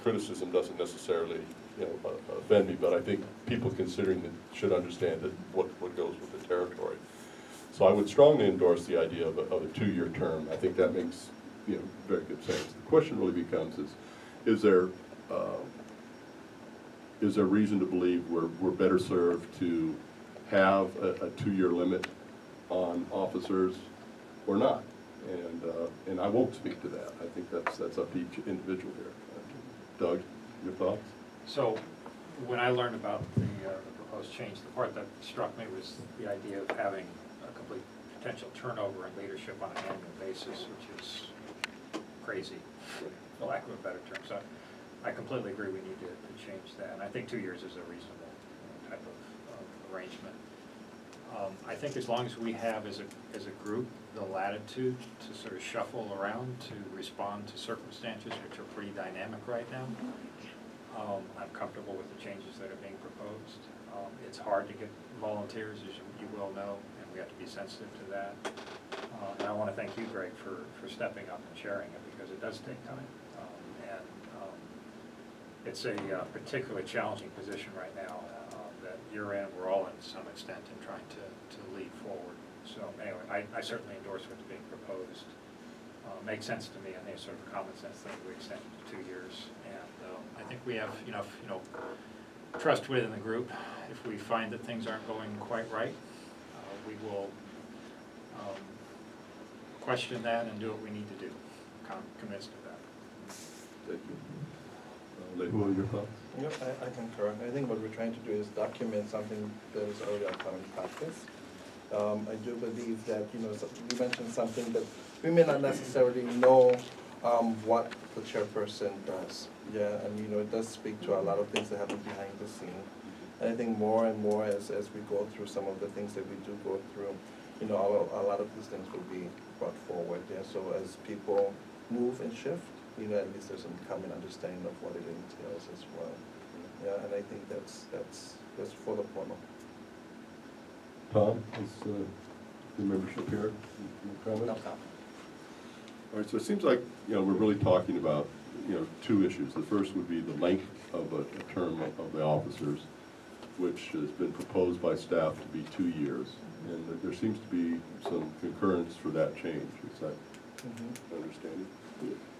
S3: criticism doesn't necessarily, you know, offend me, but I think people considering it should understand that what goes with the territory. So I would strongly endorse the idea of a 2-year term. I think that makes, you know, very good sense. The question really becomes is there reason to believe we're better served to have a 2-year limit on officers or not? And I won't speak to that. I think that's up to each individual here. Doug, your thoughts?
S8: So when I learned about the proposed change, the part that struck me was the idea of having a complete potential turnover in leadership on an annual basis, which is crazy, for lack of a better term. So I completely agree we need to change that. And I think 2 years is a reasonable type of arrangement. I think as long as we have as a group the latitude to sort of shuffle around to respond to circumstances which are pretty dynamic right now, I'm comfortable with the changes that are being proposed. It's hard to get volunteers, as you well know, and we have to be sensitive to that. And I want to thank you, Greg, for stepping up and sharing it, because it does take time. It's a particularly challenging position right now that you're in, we're all in to some extent, in trying to lead forward. So anyway, I certainly endorse what's being proposed. makes sense to me, and they're sort of a common sense thing to extend it to 2 years. And I think we have enough, trust within the group. If we find that things aren't going quite right, we will question that and do what we need to do. I'm convinced of that.
S3: Thank you. Lehu, your thoughts?
S13: Yep, I concur. I think what we're trying to do is document something that is already our common practice. I do believe that, you mentioned something that we may not necessarily know what the chairperson does. Yeah, and it does speak to a lot of things that happen behind the scene. And I think more and more as we go through some of the things that we do go through, a lot of these things will be brought forward. Yeah, so as people move and shift, at least there's some common understanding of what it entails as well. Yeah, and I think that's for the portal.
S3: Tom, is the membership here? Any comments?
S2: No comment.
S3: All right, so it seems like, we're really talking about, two issues. The first would be the length of a term of the officers, which has been proposed by staff to be 2 years. And there seems to be some concurrence for that change. Is that understanding?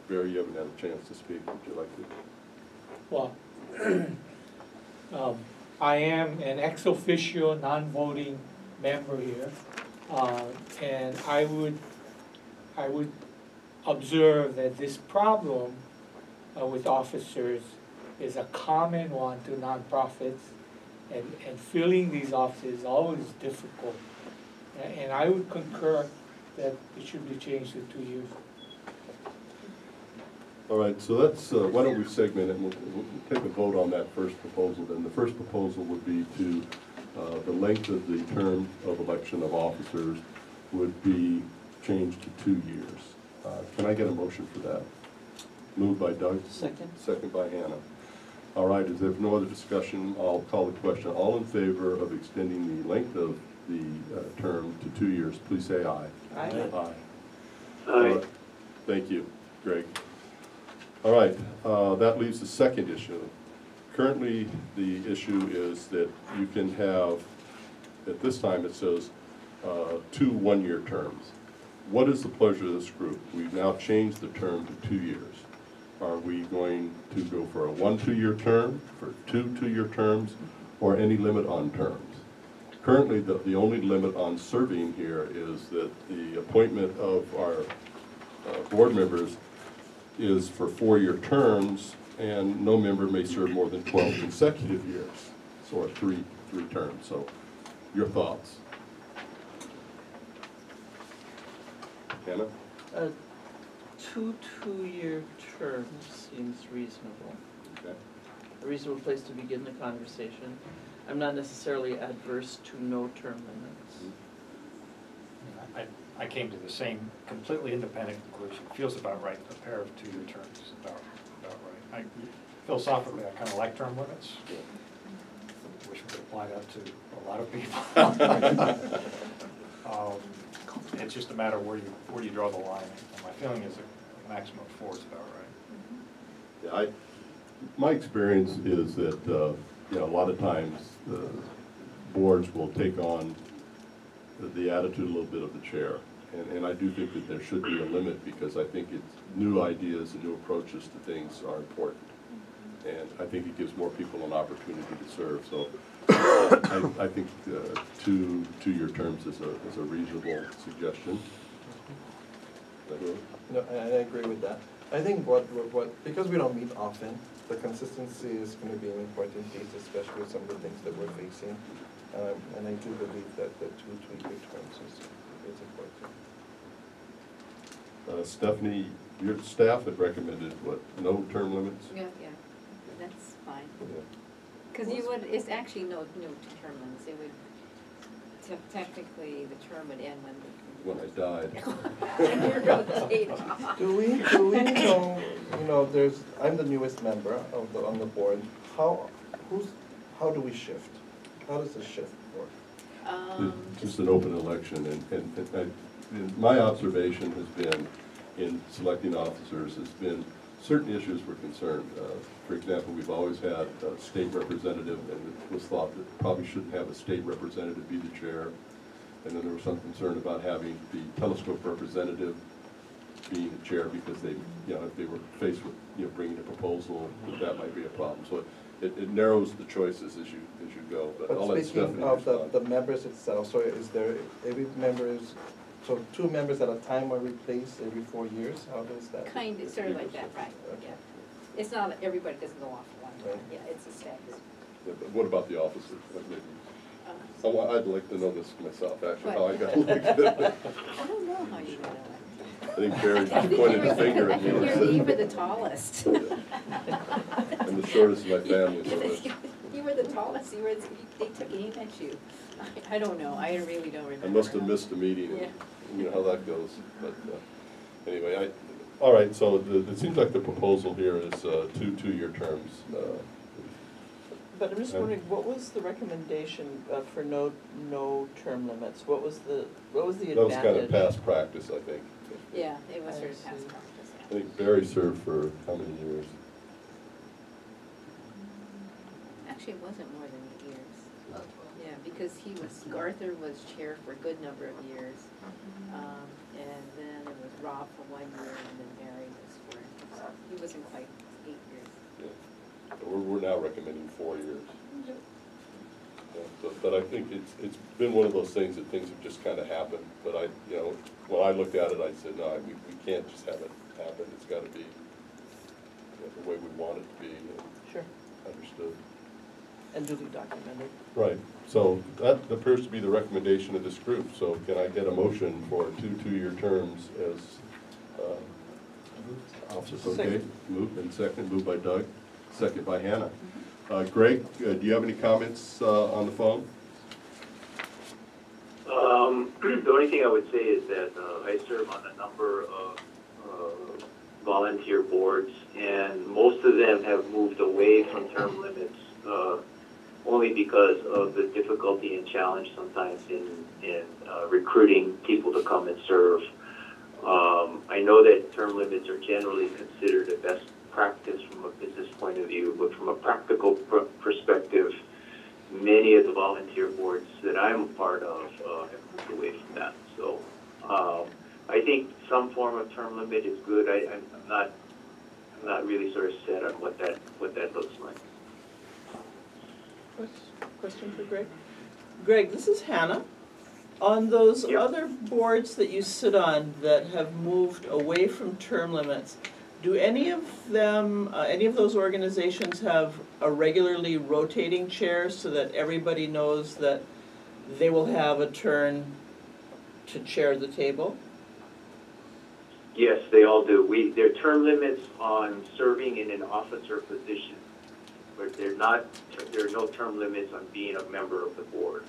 S3: Barry, you haven't had a chance to speak. Would you like to?
S14: Well, I am an ex officio non-voting member here, and I would observe that this problem with officers is a common one to nonprofits, and filling these offices is always difficult. And I would concur that it should be changed to 2 years.
S3: All right, so let's, why don't we segment it, and we'll take a vote on that first proposal. Then the first proposal would be to, the length of the term of election of officers would be changed to 2 years. Can I get a motion for that? Moved by Doug?
S6: Second.
S3: Second by Hannah. All right, is there no other discussion? I'll call the question. All in favor of extending the length of the term to 2 years, please say aye.
S6: Aye.
S3: Aye.
S11: Aye.
S3: Thank you, Greg. All right, that leaves the second issue. Currently, the issue is that you can have, at this time it says, 2 one-year terms. What is the pleasure of this group? We've now changed the term to 2 years. Are we going to go for a 1 2-year term, for 2 2-year terms, or any limit on terms? Currently, the only limit on serving here is that the appointment of our board members is for 4-year terms, and no member may serve more than 12 consecutive years, so three terms. So, your thoughts? Hannah?
S6: 2 2-year terms seems reasonable.
S3: Okay.
S6: A reasonable place to begin the conversation. I'm not necessarily adverse to no term limits.
S8: I came to the same completely independent conclusion. Feels about right. A pair of 2-year terms is about right. Philosophically, I kind of like term limits. Wish we could apply that to a lot of people. It's just a matter of where you draw the line. And my feeling is a maximum of 4 is about right.
S3: Yeah, my experience is that a lot of times boards will take on the attitude a little bit of the chair, and I do think that there should be a limit, because I think new ideas and new approaches to things are important, and I think it gives more people an opportunity to serve. So I think 2-year terms is a reasonable suggestion.
S13: No, I agree with that. I think because we don't meet often, the consistency is going to be an important piece, especially with some of the things that we're facing. And I do believe that the 2 2-year terms is important.
S3: Stephanie, your staff had recommended what, no term limits?
S9: Yeah, that's fine.
S3: Yeah.
S9: Because it's actually no term limits. It would, technically, the term would end
S3: When I died.
S9: when you're rotating.
S13: Do we know, I'm the newest member on the board. How do we shift? How does the shift work?
S3: It's just an open election, and my observation has been, in selecting officers, has been certain issues we're concerned. For example, we've always had a state representative, and it was thought that probably shouldn't have a state representative be the chair. And then there was some concern about having the telescope representative being the chair because they, if they were faced with, bringing a proposal, that might be a problem. So it narrows the choices as you go, but I'll
S13: But
S3: let
S13: speaking
S3: Stephanie
S13: of
S3: respond.
S13: the members itself, so is there, so 2 members at a time are replaced every 4 years? How does that?
S9: Kind of, sort of like that, right,
S13: Okay.
S9: yeah. It's not, everybody doesn't go off at one time, yeah, it's a stagger.
S3: Yeah, but what about the officers? What maybe-
S9: Uh,
S3: Oh, I'd like to know this myself, actually, how I
S9: What?
S3: got elected.
S9: I don't know how you got elected.
S3: I think Barry pointed the finger at me and
S9: You were
S3: said,
S9: the tallest.
S3: I'm the shortest in my family, so that's.
S9: You were the tallest, they took aim at you. I don't know, I really don't remember.
S3: I must have missed a meeting, and
S9: Yeah.
S3: you know how that goes, but, anyway, all right, so it seems like the proposal here is, two-year terms.
S6: But I'm just wondering, what was the recommendation for no term limits? What was the advantage?
S3: That was kind of past practice, I think.
S9: Yeah, it was sort of
S6: I
S9: past
S6: see.
S9: practice,
S3: I
S9: yeah.
S3: think Barry served for how many years?
S9: Actually, it wasn't more than 8 years. Yeah, because Arthur was chair for a good number of years. And then it was Rob for 1 year, and then Barry was for, so he wasn't quite 8 years.
S3: Yeah. But we're now recommending 4 years. Yeah, but I think it's been one of those things that things have just kind of happened. But when I looked at it, I said, no, we can't just have it happen. It's got to be the way we want it to be and
S6: Sure.
S3: understood.
S6: And duly documented.
S3: Right. So that appears to be the recommendation of this group. So can I get a motion for two-year terms as officers? Okay.
S6: Second.
S3: Moved by Doug, second by Hannah. Greg, do you have any comments on the phone?
S15: The only thing I would say is that I serve on a number of volunteer boards, and most of them have moved away from term limits only because of the difficulty and challenge sometimes in recruiting people to come and serve. I know that term limits are generally considered the best practice from a business point of view, but from a practical perspective, many of the volunteer boards that I'm a part of have moved away from that. So I think some form of term limit is good. I'm not really sort of set on what that looks like.
S6: Question for Greg? Greg, this is Hannah. On those
S15: Yep.
S6: other boards that you sit on that have moved away from term limits, do any of them, any of those organizations have a regularly rotating chair so that everybody knows that they will have a turn to chair the table?
S15: Yes, they all do. There are term limits on serving in an officer position, but there are no term limits on being a member of the board.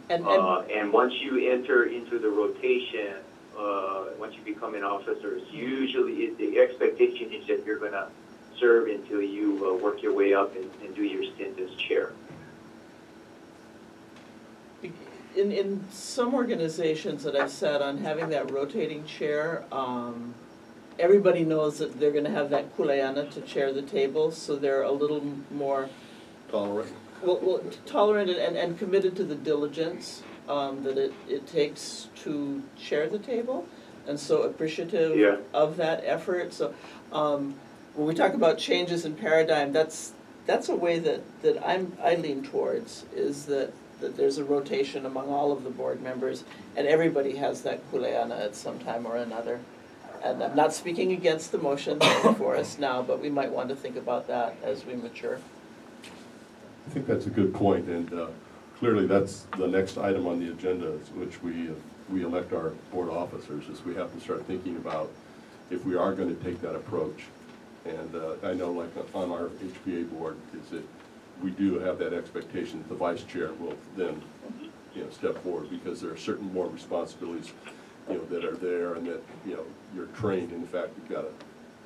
S6: And
S15: once you enter into the rotation, once you become an officer, usually the expectation is that you're going to serve until you work your way up and do your stint as chair.
S6: in some organizations that I've sat on, having that rotating chair, everybody knows that they're gonna have that kuleana to chair the table, so they're a little more
S3: Tolerant?
S6: well, tolerant and committed to the diligence that it takes to chair the table, and so appreciative of that effort. So when we talk about changes in paradigm, that's a way that I lean towards, is that there's a rotation among all of the board members, and everybody has that kuleana at some time or another. And I'm not speaking against the motion that's before us now, but we might want to think about that as we mature.
S3: I think that's a good point, and clearly that's the next item on the agenda, which we elect our board officers, is we have to start thinking about if we are going to take that approach. And I know, like on our HPA board, is that we do have that expectation that the vice chair will then, step forward, because there are certain more responsibilities, that are there, and that, you're trained. In fact, you've got a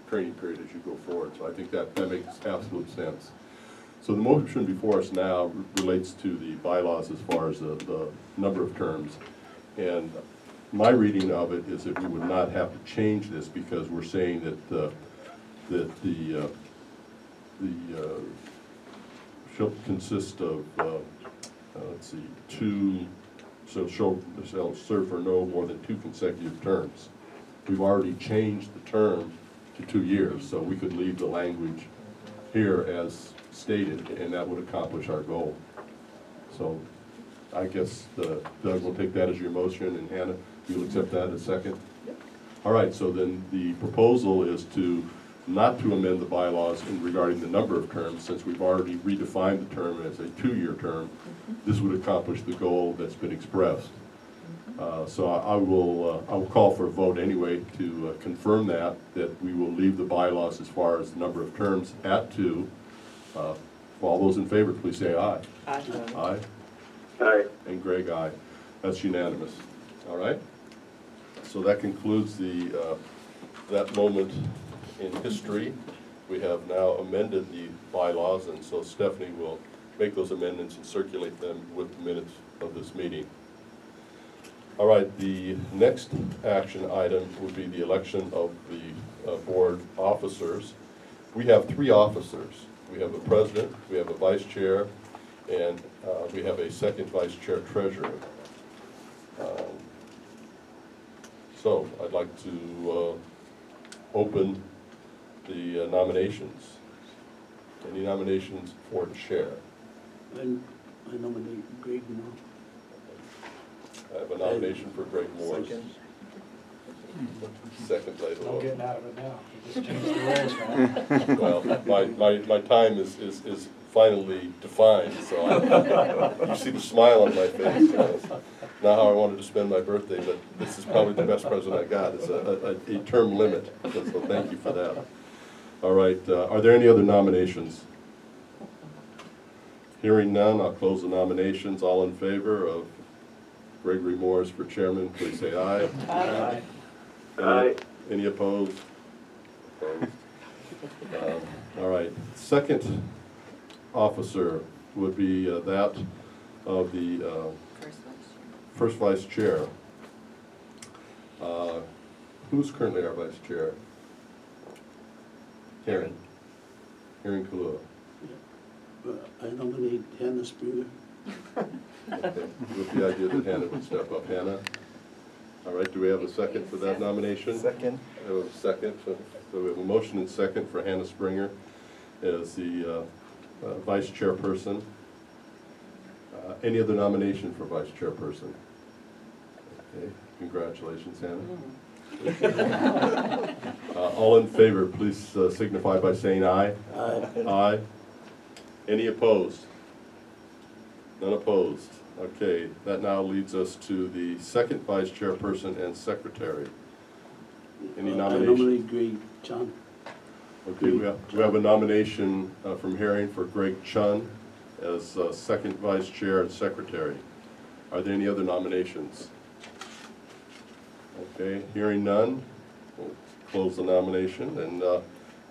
S3: training period as you go forward. So I think that makes absolute sense. So the motion before us now relates to the bylaws as far as the number of terms. And my reading of it is that we would not have to change this, because we're saying that the shall consist of, let's see, shall serve for no more than 2 consecutive terms, we've already changed the term to 2 years, so we could leave the language here as stated, and that would accomplish our goal. So I guess Doug will take that as your motion, and Hannah, you'll accept that as second? All right, so then the proposal is not to amend the bylaws regarding the number of terms, since we've already redefined the term as a 2-year term. This would accomplish the goal that's been expressed. So I will call for a vote anyway to confirm that we will leave the bylaws as far as the number of terms at 2. All those in favor, please say aye.
S6: Aye.
S3: Aye.
S15: Aye.
S3: And Greg, aye. That's unanimous. All right? So that concludes that moment in history. We have now amended the bylaws, and so Stephanie will make those amendments and circulate them with the minutes of this meeting. All right, the next action item would be the election of the board officers. We have 3 officers. We have a president, we have a vice chair, and we have a second vice chair treasurer. So I'd like to open the nominations. Any nominations for chair?
S10: I nominate Greg Moore.
S3: I have a nomination for Greg Morris. Second, I don't know.
S8: No getting out of it now. You just changed the rules, man.
S3: Well, my time is finally defined, so you see the smile on my face. Not how I wanted to spend my birthday, but this is probably the best present I got. It's a term limit, so thank you for that. All right, are there any other nominations? Hearing none, I'll close the nominations. All in favor of Gregory Morris for chairman, please say aye.
S6: Aye.
S15: Aye.
S3: Any opposed? Opposed. All right, second officer would be that of the first vice chair. Who's currently our vice chair? Karen Kalua.
S10: I nominate Hannah Springer.
S3: Okay. With the idea that Hannah would step up. Hannah? All right, do we have a second for that nomination?
S13: Second.
S3: We have a second. So we have a motion and second for Hannah Springer as the vice chairperson. Any other nomination for vice chairperson? Okay, congratulations, Hannah. All in favor, please signify by saying aye.
S10: Aye.
S3: Aye. Any opposed? None opposed. Okay, that now leads us to the second vice chairperson and secretary. Any
S10: I
S3: nominations?
S10: nominate Greg Chun.
S3: Okay, we have a nomination from Herring for Greg Chun as second vice chair and secretary. Are there any other nominations? Okay, hearing none, we'll close the nomination and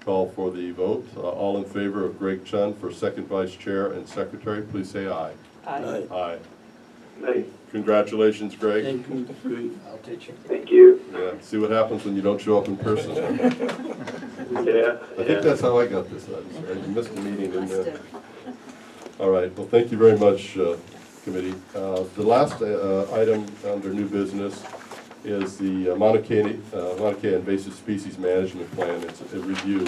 S3: call for the vote. All in favor of Greg Chun for second vice chair and secretary, please say aye.
S6: Aye.
S3: Aye.
S15: Aye.
S3: Congratulations, Greg.
S10: Thank you, Greg.
S8: I'll teach you.
S15: Thank you.
S3: Yeah, see what happens when you don't show up in person.
S15: Yeah.
S3: I think that's how I got this. I missed the meeting. All right, well, thank you very much, committee. The last item under new business is the Mauna Kea Invasive Species Management Plan. It's a review.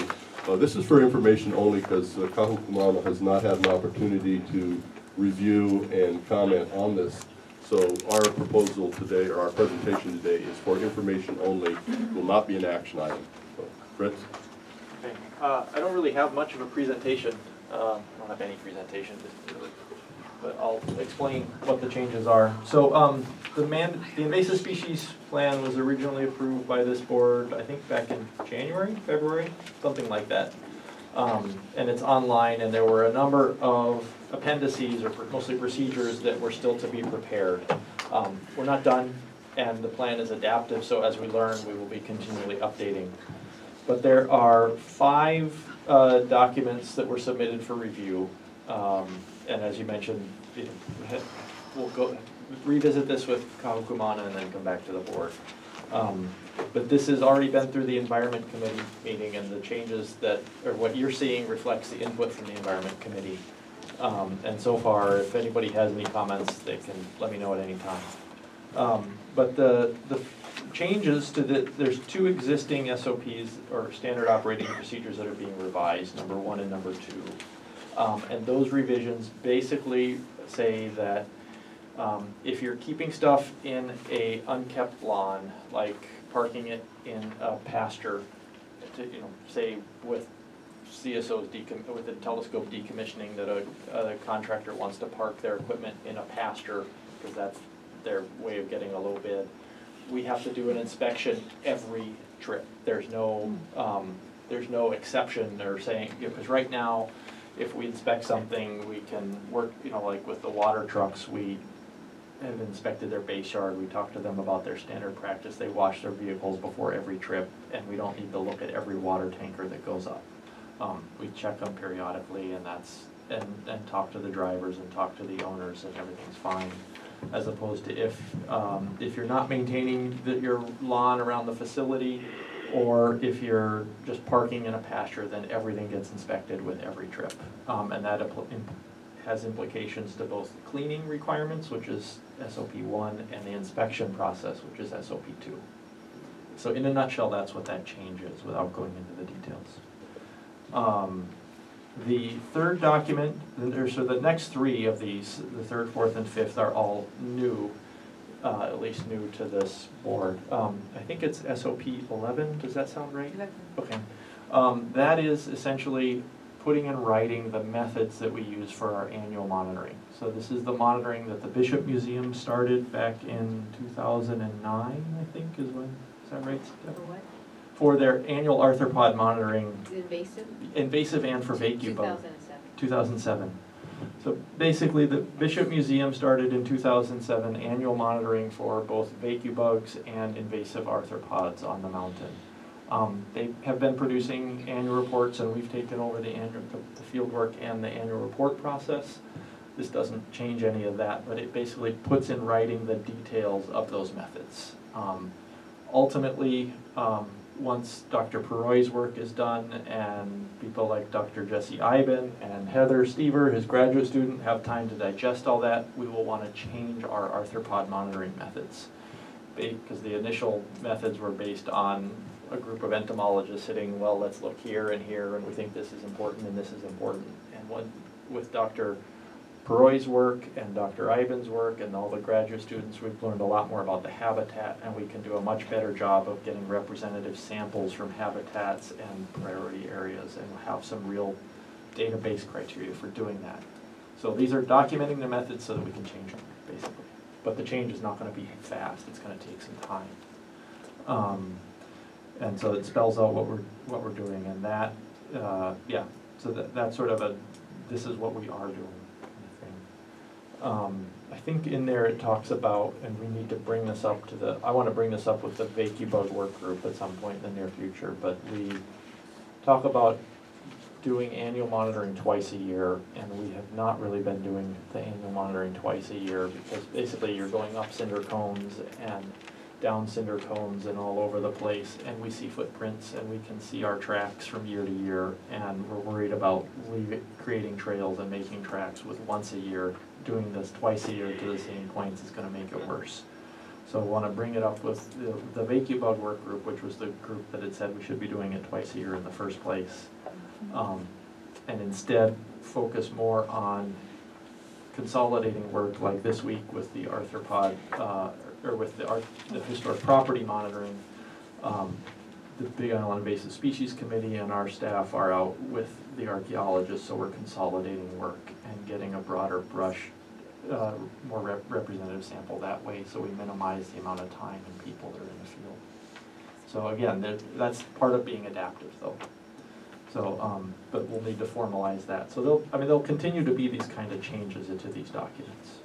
S3: This is for information only because Kahu Ku Mauna has not had an opportunity to review and comment on this. So our proposal today, or our presentation today, is for information only, will not be an action item. So, Fritz?
S4: Okay. I don't really have much of a presentation. I don't have any presentation, but I'll explain what the changes are. So the invasive species plan was originally approved by this board, I think back in January, February, something like that. And it's online, and there were a number of appendices, or mostly procedures, that were still to be prepared. We're not done, and the plan is adaptive, so as we learn, we will be continually updating. But there are 5 documents that were submitted for review, and as you mentioned, we'll go revisit this with Kahu Ku Mauna and then come back to the board. But this has already been through the Environment Committee meeting, and the changes that, or what you're seeing, reflects the input from the Environment Committee. And so far, if anybody has any comments, they can let me know at any time. But the changes to there's two existing SOPs, or standard operating procedures, that are being revised, number 1 and number 2. And those revisions basically say that if you're keeping stuff in a unkept lawn, like parking it in a pasture, say with CSO's with the telescope decommissioning, that a contractor wants to park their equipment in a pasture because that's their way of getting a low bid. We have to do an inspection every trip. There's no exception or saying, because right now, if we inspect something, we can work, like with the water trucks, we have inspected their base yard. We talked to them about their standard practice. They wash their vehicles before every trip, and we don't need to look at every water tanker that goes up. We check them periodically, and and talk to the drivers and talk to the owners, and everything's fine. As opposed to if you're not maintaining your lawn around the facility, or if you're just parking in a pasture, then everything gets inspected with every trip. And that has implications to both the cleaning requirements, which is SOP 1, and the inspection process, which is SOP 2. So in a nutshell, that's what that change is, without going into the details. The third document, so the next 3 of these, the 3rd, 4th, and 5th, are all new, at least new to this board. I think it's SOP 11, does that sound right?
S9: 11.
S4: Okay. That is essentially putting in writing the methods that we use for our annual monitoring. So this is the monitoring that the Bishop Museum started back in 2009, I think is that right, Steph?
S9: For what?
S4: For their annual arthropod monitoring.
S9: Invasive?
S4: Invasive and for vacuum.
S9: 2007.
S4: 2007. So basically the Bishop Museum started in 2007 annual monitoring for both vacuum bugs and invasive arthropods on the mountain. They have been producing annual reports, and we've taken over the field work and the annual report process. This doesn't change any of that, but it basically puts in writing the details of those methods. Ultimately, once Dr. Peroy's work is done, and people like Dr. Jesse Iben and Heather Stever, his graduate student, have time to digest all that, we will want to change our arthropod monitoring methods. Because the initial methods were based on a group of entomologists sitting, well, let's look here, and we think this is important and this is important. And with Dr. Peroy's work and Dr. Iben's work and all the graduate students, we've learned a lot more about the habitat, and we can do a much better job of getting representative samples from habitats and priority areas, and have some real database criteria for doing that. So these are documenting the methods so that we can change them, basically. But the change is not going to be fast. It's going to take some time. And so it spells out what we're doing, and that, yeah. So that's sort of this is what we are doing. I think in there it talks about, and we need to bring this up I want to bring this up with the Vacubug work group at some point in the near future, but we talk about doing annual monitoring twice a year, and we have not really been doing the annual monitoring twice a year, because basically you're going up cinder cones and down cinder cones and all over the place, and we see footprints and we can see our tracks from year to year, and we're worried about creating trails and making tracks with once a year. Doing this twice a year to the same points is going to make it worse. So I want to bring it up with the Vacubug work group, which was the group that had said we should be doing it twice a year in the first place, and instead focus more on consolidating work like this week with the arthropod, or with the historic property monitoring. The Big Island Invasive Species Committee and our staff are out with the archaeologists, so we're consolidating work and getting a broader brush, more representative sample that way, so we minimize the amount of time and people that are in the field. So again, that's part of being adaptive, though. So, but we'll need to formalize that. So there'll continue to be these kind of changes into these documents.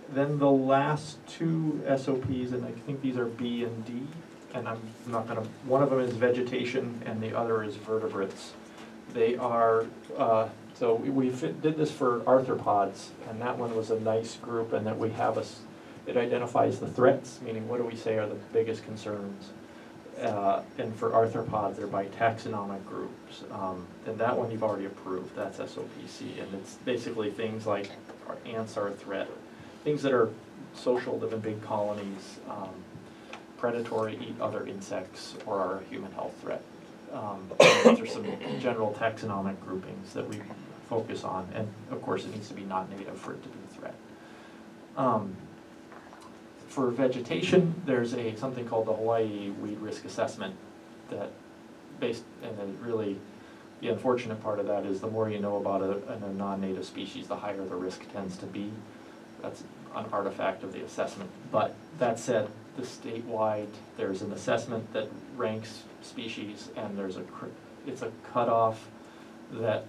S4: Then the last 2 SOPs, and I think these are B and D, and I'm not going to, one of them is vegetation and the other is vertebrates. They are, so we did this for arthropods, and that one was a nice group, and that we have it identifies the threats, meaning what do we say are the biggest concerns. And for arthropods, they're by taxonomic groups. And that one you've already approved, that's SOPC, and it's basically things like ants are a threat, things that are social, live in big colonies, predatory, eat other insects, or are a human health threat. Those are some general taxonomic groupings that we focus on, and of course it needs to be non-native for it to be a threat. For vegetation, there's something called the Hawaii Weed Risk Assessment that really, the unfortunate part of that is the more you know about a non-native species, the higher the risk tends to be. That's an artifact of the assessment. But that said, the statewide, there's an assessment that ranks species, and it's a cutoff that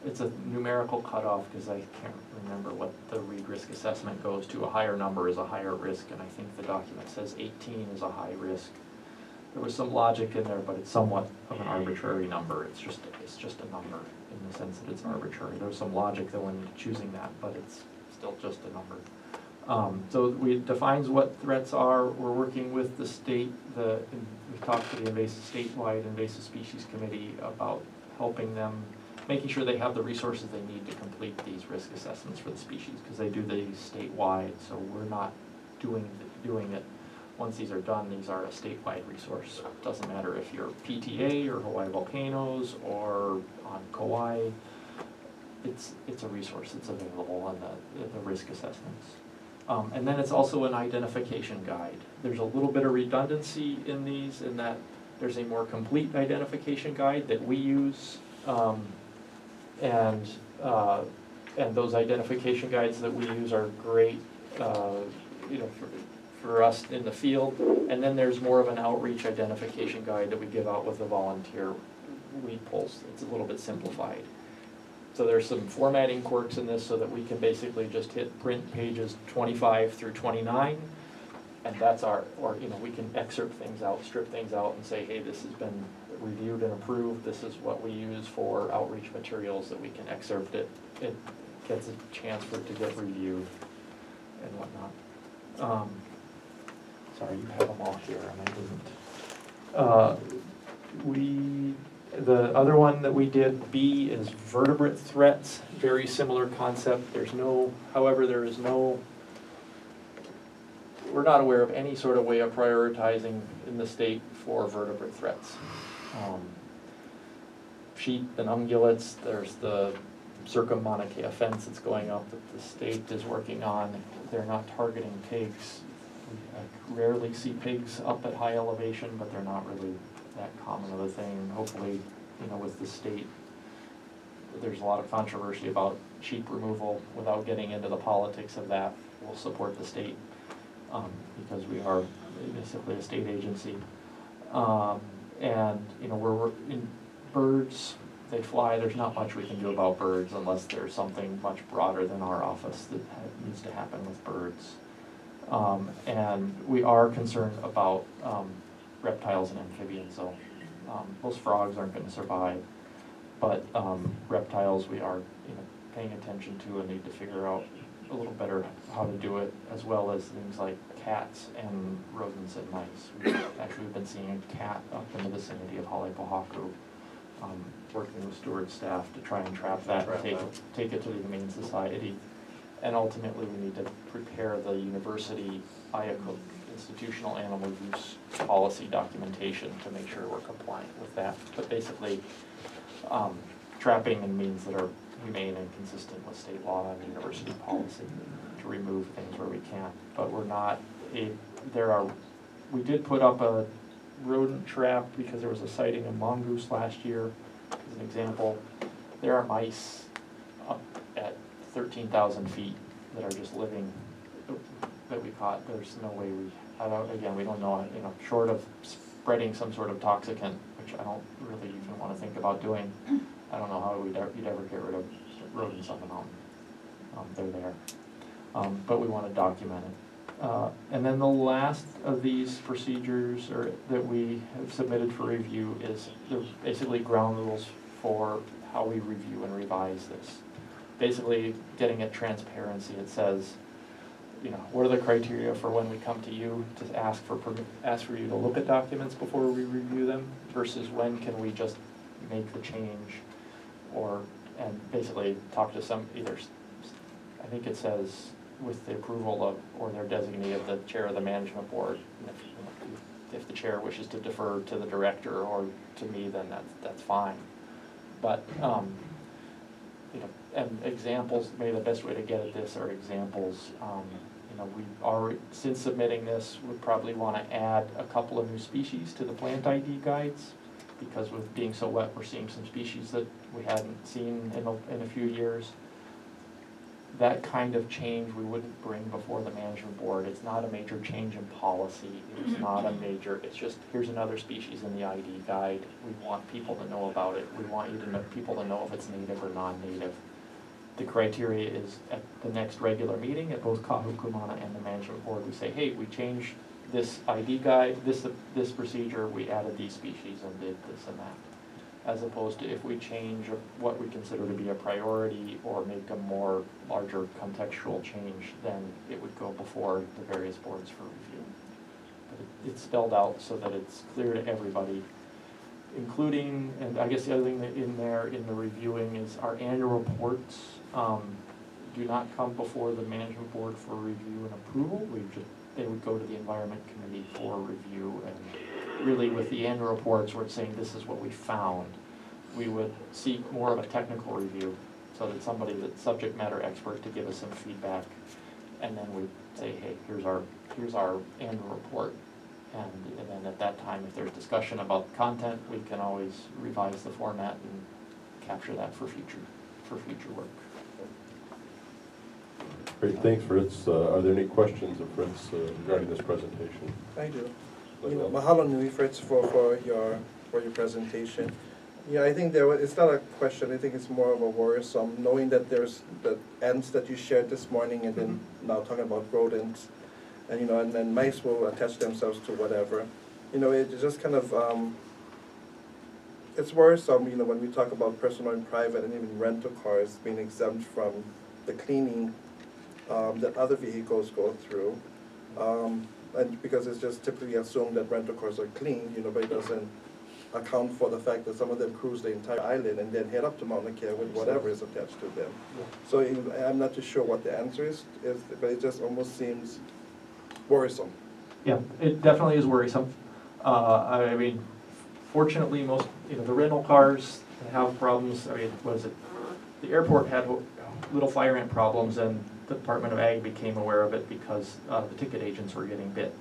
S4: it's a numerical cutoff, because I can't remember what the weed risk assessment goes to. A higher number is a higher risk, and I think the document says 18 is a high risk. There was some logic in there, but it's somewhat of an arbitrary number. It's just a number in the sense that it's arbitrary. There's some logic that went into choosing that, but it's still just a number. So it defines what threats are. We're working with the state. We've talked to the statewide invasive species committee about helping them, making sure they have the resources they need to complete these risk assessments for the species, because they do these statewide. So we're not doing it. Once these are done, these are a statewide resource. It doesn't matter if you're PTA or Hawaii Volcanoes or on Kauai. It's a resource that's available on the risk assessments. And then it's also an identification guide. There's a little bit of redundancy in these, in that there's a more complete identification guide that we use, and those identification guides that we use are great, for us in the field. And then there's more of an outreach identification guide that we give out with the volunteer weed pulse. It's a little bit simplified. So there's some formatting quirks in this so that we can basically just hit print pages 25 through 29, and that's we can excerpt things out, strip things out, and say, hey, this has been reviewed and approved. This is what we use for outreach materials, that we can excerpt it. It gets a chance for it to get reviewed and whatnot. Sorry, you have them all here, and I didn't. The other one that we did, B, is vertebrate threats. Very similar concept. However, we're not aware of any sort of way of prioritizing in the state for vertebrate threats. Sheep and ungulates, there's the Mauna Kea fence that's going up that the state is working on. They're not targeting pigs. I rarely see pigs up at high elevation, but they're not really that common of a thing. Hopefully, with the state, there's a lot of controversy about sheep removal. Without getting into the politics of that, we'll support the state because we are basically a state agency. We're in birds. They fly. There's not much we can do about birds unless there's something much broader than our office that needs to happen with birds. And we are concerned about reptiles and amphibians, so most frogs aren't going to survive, but reptiles we are paying attention to and need to figure out a little better how to do it, as well as things like cats and rodents and mice. We've been seeing a cat up in the vicinity of Halepohaku, working with steward staff to try and trap that, take it to the Humane Society. And ultimately, we need to prepare the university IACUC, institutional animal use policy documentation, to make sure we're compliant with that. But basically, trapping in means that are humane and consistent with state law and university policy, to remove things where we can. But we're not we did put up a rodent trap because there was a sighting of mongoose last year, as an example. There are mice up at 13,000 feet that are just living, that we caught. There's no way we don't know, short of spreading some sort of toxicant, which I don't really even want to think about doing. I don't know how you'd ever get rid of rodents on the mountain. They're there. But we want to document it. And then the last of these procedures that we have submitted for review is basically ground rules for how we review and revise this. Basically, getting at transparency. It says, what are the criteria for when we come to you to ask for you to look at documents before we review them, versus when can we just make the change, and basically talk to I think it says with the approval of, or their designee of the chair of the management board. If if the chair wishes to defer to the director or to me, then that's fine. But, you know, and examples, maybe the best way to get at this are examples. You know, we already, since submitting this, would probably want to add a couple of new species to the plant ID guides, because with being so wet, we're seeing some species that we hadn't seen in a few years. That kind of change we wouldn't bring before the management board. It's not a major change in policy. It's not a major, it's just, here's another species in the ID guide. We want people to know about it. We want you to know, people to know if it's native or non-native. The criteria is at the next regular meeting at both Kahu Ku Mauna and the management board, we say, hey, we changed this ID guide, this procedure, we added these species and did this and that. As opposed to if we change what we consider to be a priority or make a more larger contextual change, then it would go before the various boards for review. But it's spelled out so that it's clear to everybody, including, and I guess the other thing that in there in the reviewing is our annual reports do not come before the management board for review and approval. They would go to the environment committee for review, and really with the annual reports where it's saying this is what we found, we would seek more of a technical review so that somebody that's subject matter expert to give us some feedback, and then we'd say, hey, here's our annual report. And then at that time, if there's discussion about the content, we can always revise the format and capture that for future work.
S3: Great, thanks, Fritz. Are there any questions of Fritz regarding this presentation?
S13: I do. Mahalo nui, Fritz, for your presentation. Yeah, I think it's not a question. I think it's more of a worrisome, knowing that there's the ants that you shared this morning, and then now talking about rodents. And and then mice will attach themselves to whatever. It's just kind of it's worrisome. When we talk about personal and private, and even rental cars being exempt from the cleaning that other vehicles go through, and because it's just typically assumed that rental cars are clean, but it doesn't account for the fact that some of them cruise the entire island and then head up to Mauna Kea with whatever is attached to them. So I'm not too sure what the answer is, but it just almost seems worrisome.
S4: Yeah, it definitely is worrisome. I mean, fortunately, most the rental cars have problems. I mean, the airport had little fire ant problems, and the Department of Ag became aware of it because the ticket agents were getting bit.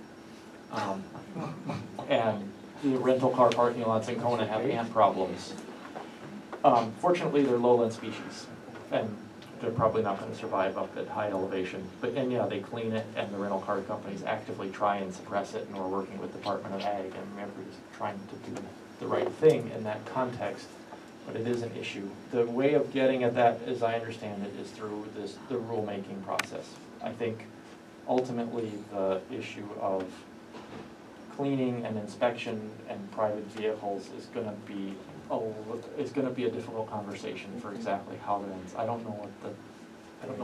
S4: And the rental car parking lots in Kona have ant problems. Fortunately, they're lowland species, and they're probably not going to survive up at high elevation. And yeah, they clean it, and the rental car companies actively try and suppress it, and we're working with the Department of Ag and members trying to do the right thing in that context. But it is an issue. The way of getting at that, as I understand it, is through the rulemaking process. I think ultimately the issue of cleaning and inspection and private vehicles is going to be a difficult conversation for exactly how it ends. I don't know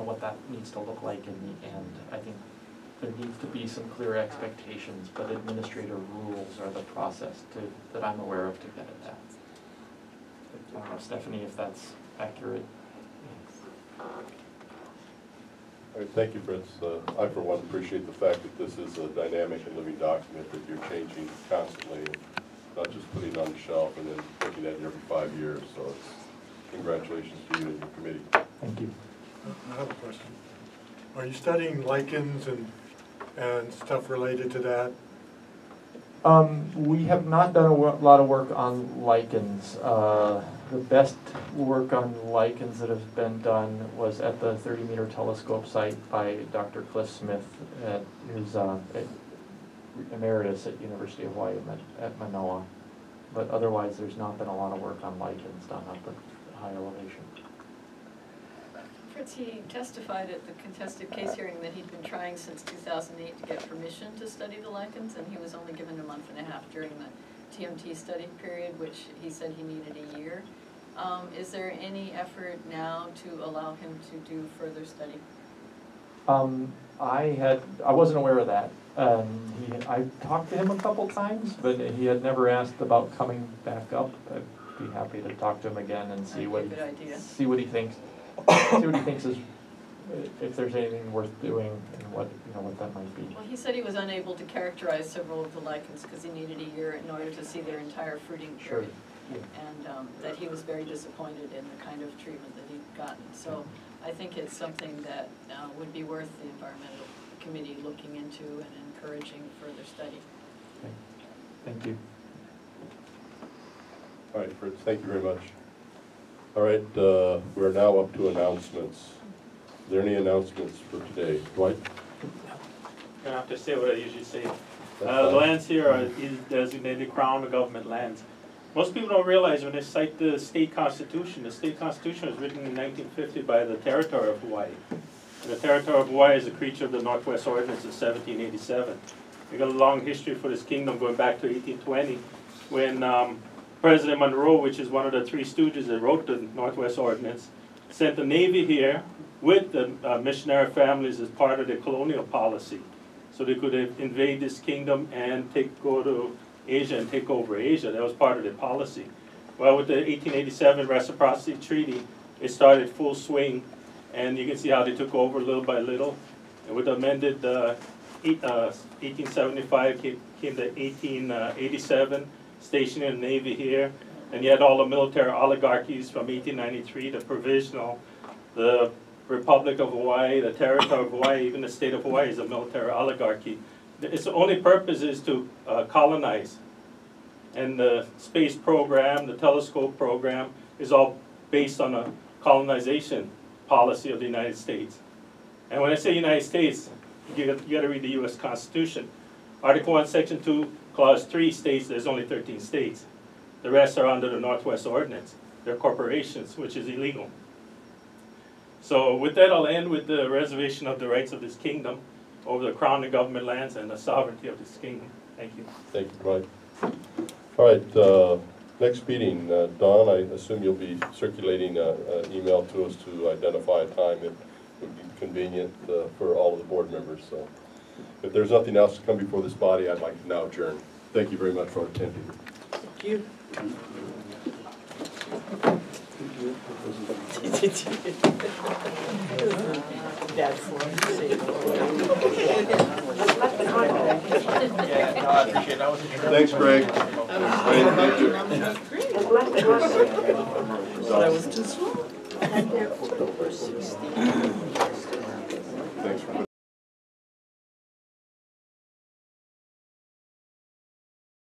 S4: what that needs to look like in the end. I think there needs to be some clear expectations, but administrative rules are the process that I'm aware of to get at that. I don't know, Stephanie, if that's accurate.
S3: All right, thank you, Fritz. I, for one, appreciate the fact that this is a dynamic and living document that you're changing constantly, not just putting it on the shelf and then looking at it every 5 years. So congratulations to you and your committee.
S4: Thank you.
S12: I have a question. Are you studying lichens and stuff related to that?
S4: We have not done a lot of work on lichens. The best work on lichens that has been done was at the 30-meter telescope site by Dr. Cliff Smith, who's emeritus at University of Hawaii at Manoa. But otherwise, there's not been a lot of work on lichens done up at high elevation.
S16: Fritz, he testified at the contested case hearing that he'd been trying since 2008 to get permission to study the lichens, and he was only given a month and a half during the TMT study period, which he said he needed a year. Is there any effort now to allow him to do further study?
S4: I wasn't aware of that. I talked to him a couple times, but he had never asked about coming back up. I'd be happy to talk to him again and see what he thinks. See what he thinks is if there's anything worth doing and what, what that might be.
S16: Well, he said he was unable to characterize several of the lichens because he needed a year in order to see their entire fruiting period. And that he was very disappointed in the kind of treatment that he'd gotten. So I think it's something that would be worth the environmental committee looking into and encouraging further study.
S4: Okay. Thank you.
S3: All right, Fritz, thank you very much. All right, we're now up to announcements. Are there any announcements for today? Dwight?
S7: I'm gonna have to say what I usually say. The lands here are either designated Crown or government lands. Most people don't realize when they cite the state constitution was written in 1950 by the Territory of Hawaii. And the Territory of Hawaii is a creature of the Northwest Ordinance of 1787. We got a long history for this kingdom going back to 1820 when President Monroe, which is one of the three stooges that wrote the Northwest Ordinance, sent the Navy here with the missionary families as part of their colonial policy. So they could invade this kingdom and go to Asia and take over Asia. That was part of their policy. Well, with the 1887 Reciprocity Treaty, it started full swing, and you can see how they took over little by little. And with the amended 1875 came to 1887, stationing the Navy here. And you had all the military oligarchies from 1893, the Provisional, the Republic of Hawaii, the Territory of Hawaii, even the state of Hawaii is a military oligarchy. Its only purpose is to colonize. And the space program, the telescope program, is all based on a colonization policy of the United States. And when I say United States, you got to read the U.S. Constitution. Article 1, Section 2, Clause 3 states there's only 13 states. The rest are under the Northwest Ordinance. They're corporations, which is illegal. So with that, I'll end with the reservation of the rights of this kingdom over the crown and government lands and the sovereignty of this kingdom. Thank you.
S3: Thank you, Dwight. All right, next meeting, Don, I assume you'll be circulating an email to us to identify a time that would be convenient for all of the board members. So if there's nothing else to come before this body, I'd like to now adjourn. Thank you very much for attending.
S6: Thank you. That's what I'm saying.
S3: Thanks, Greg.
S6: Thank you. That was too slow.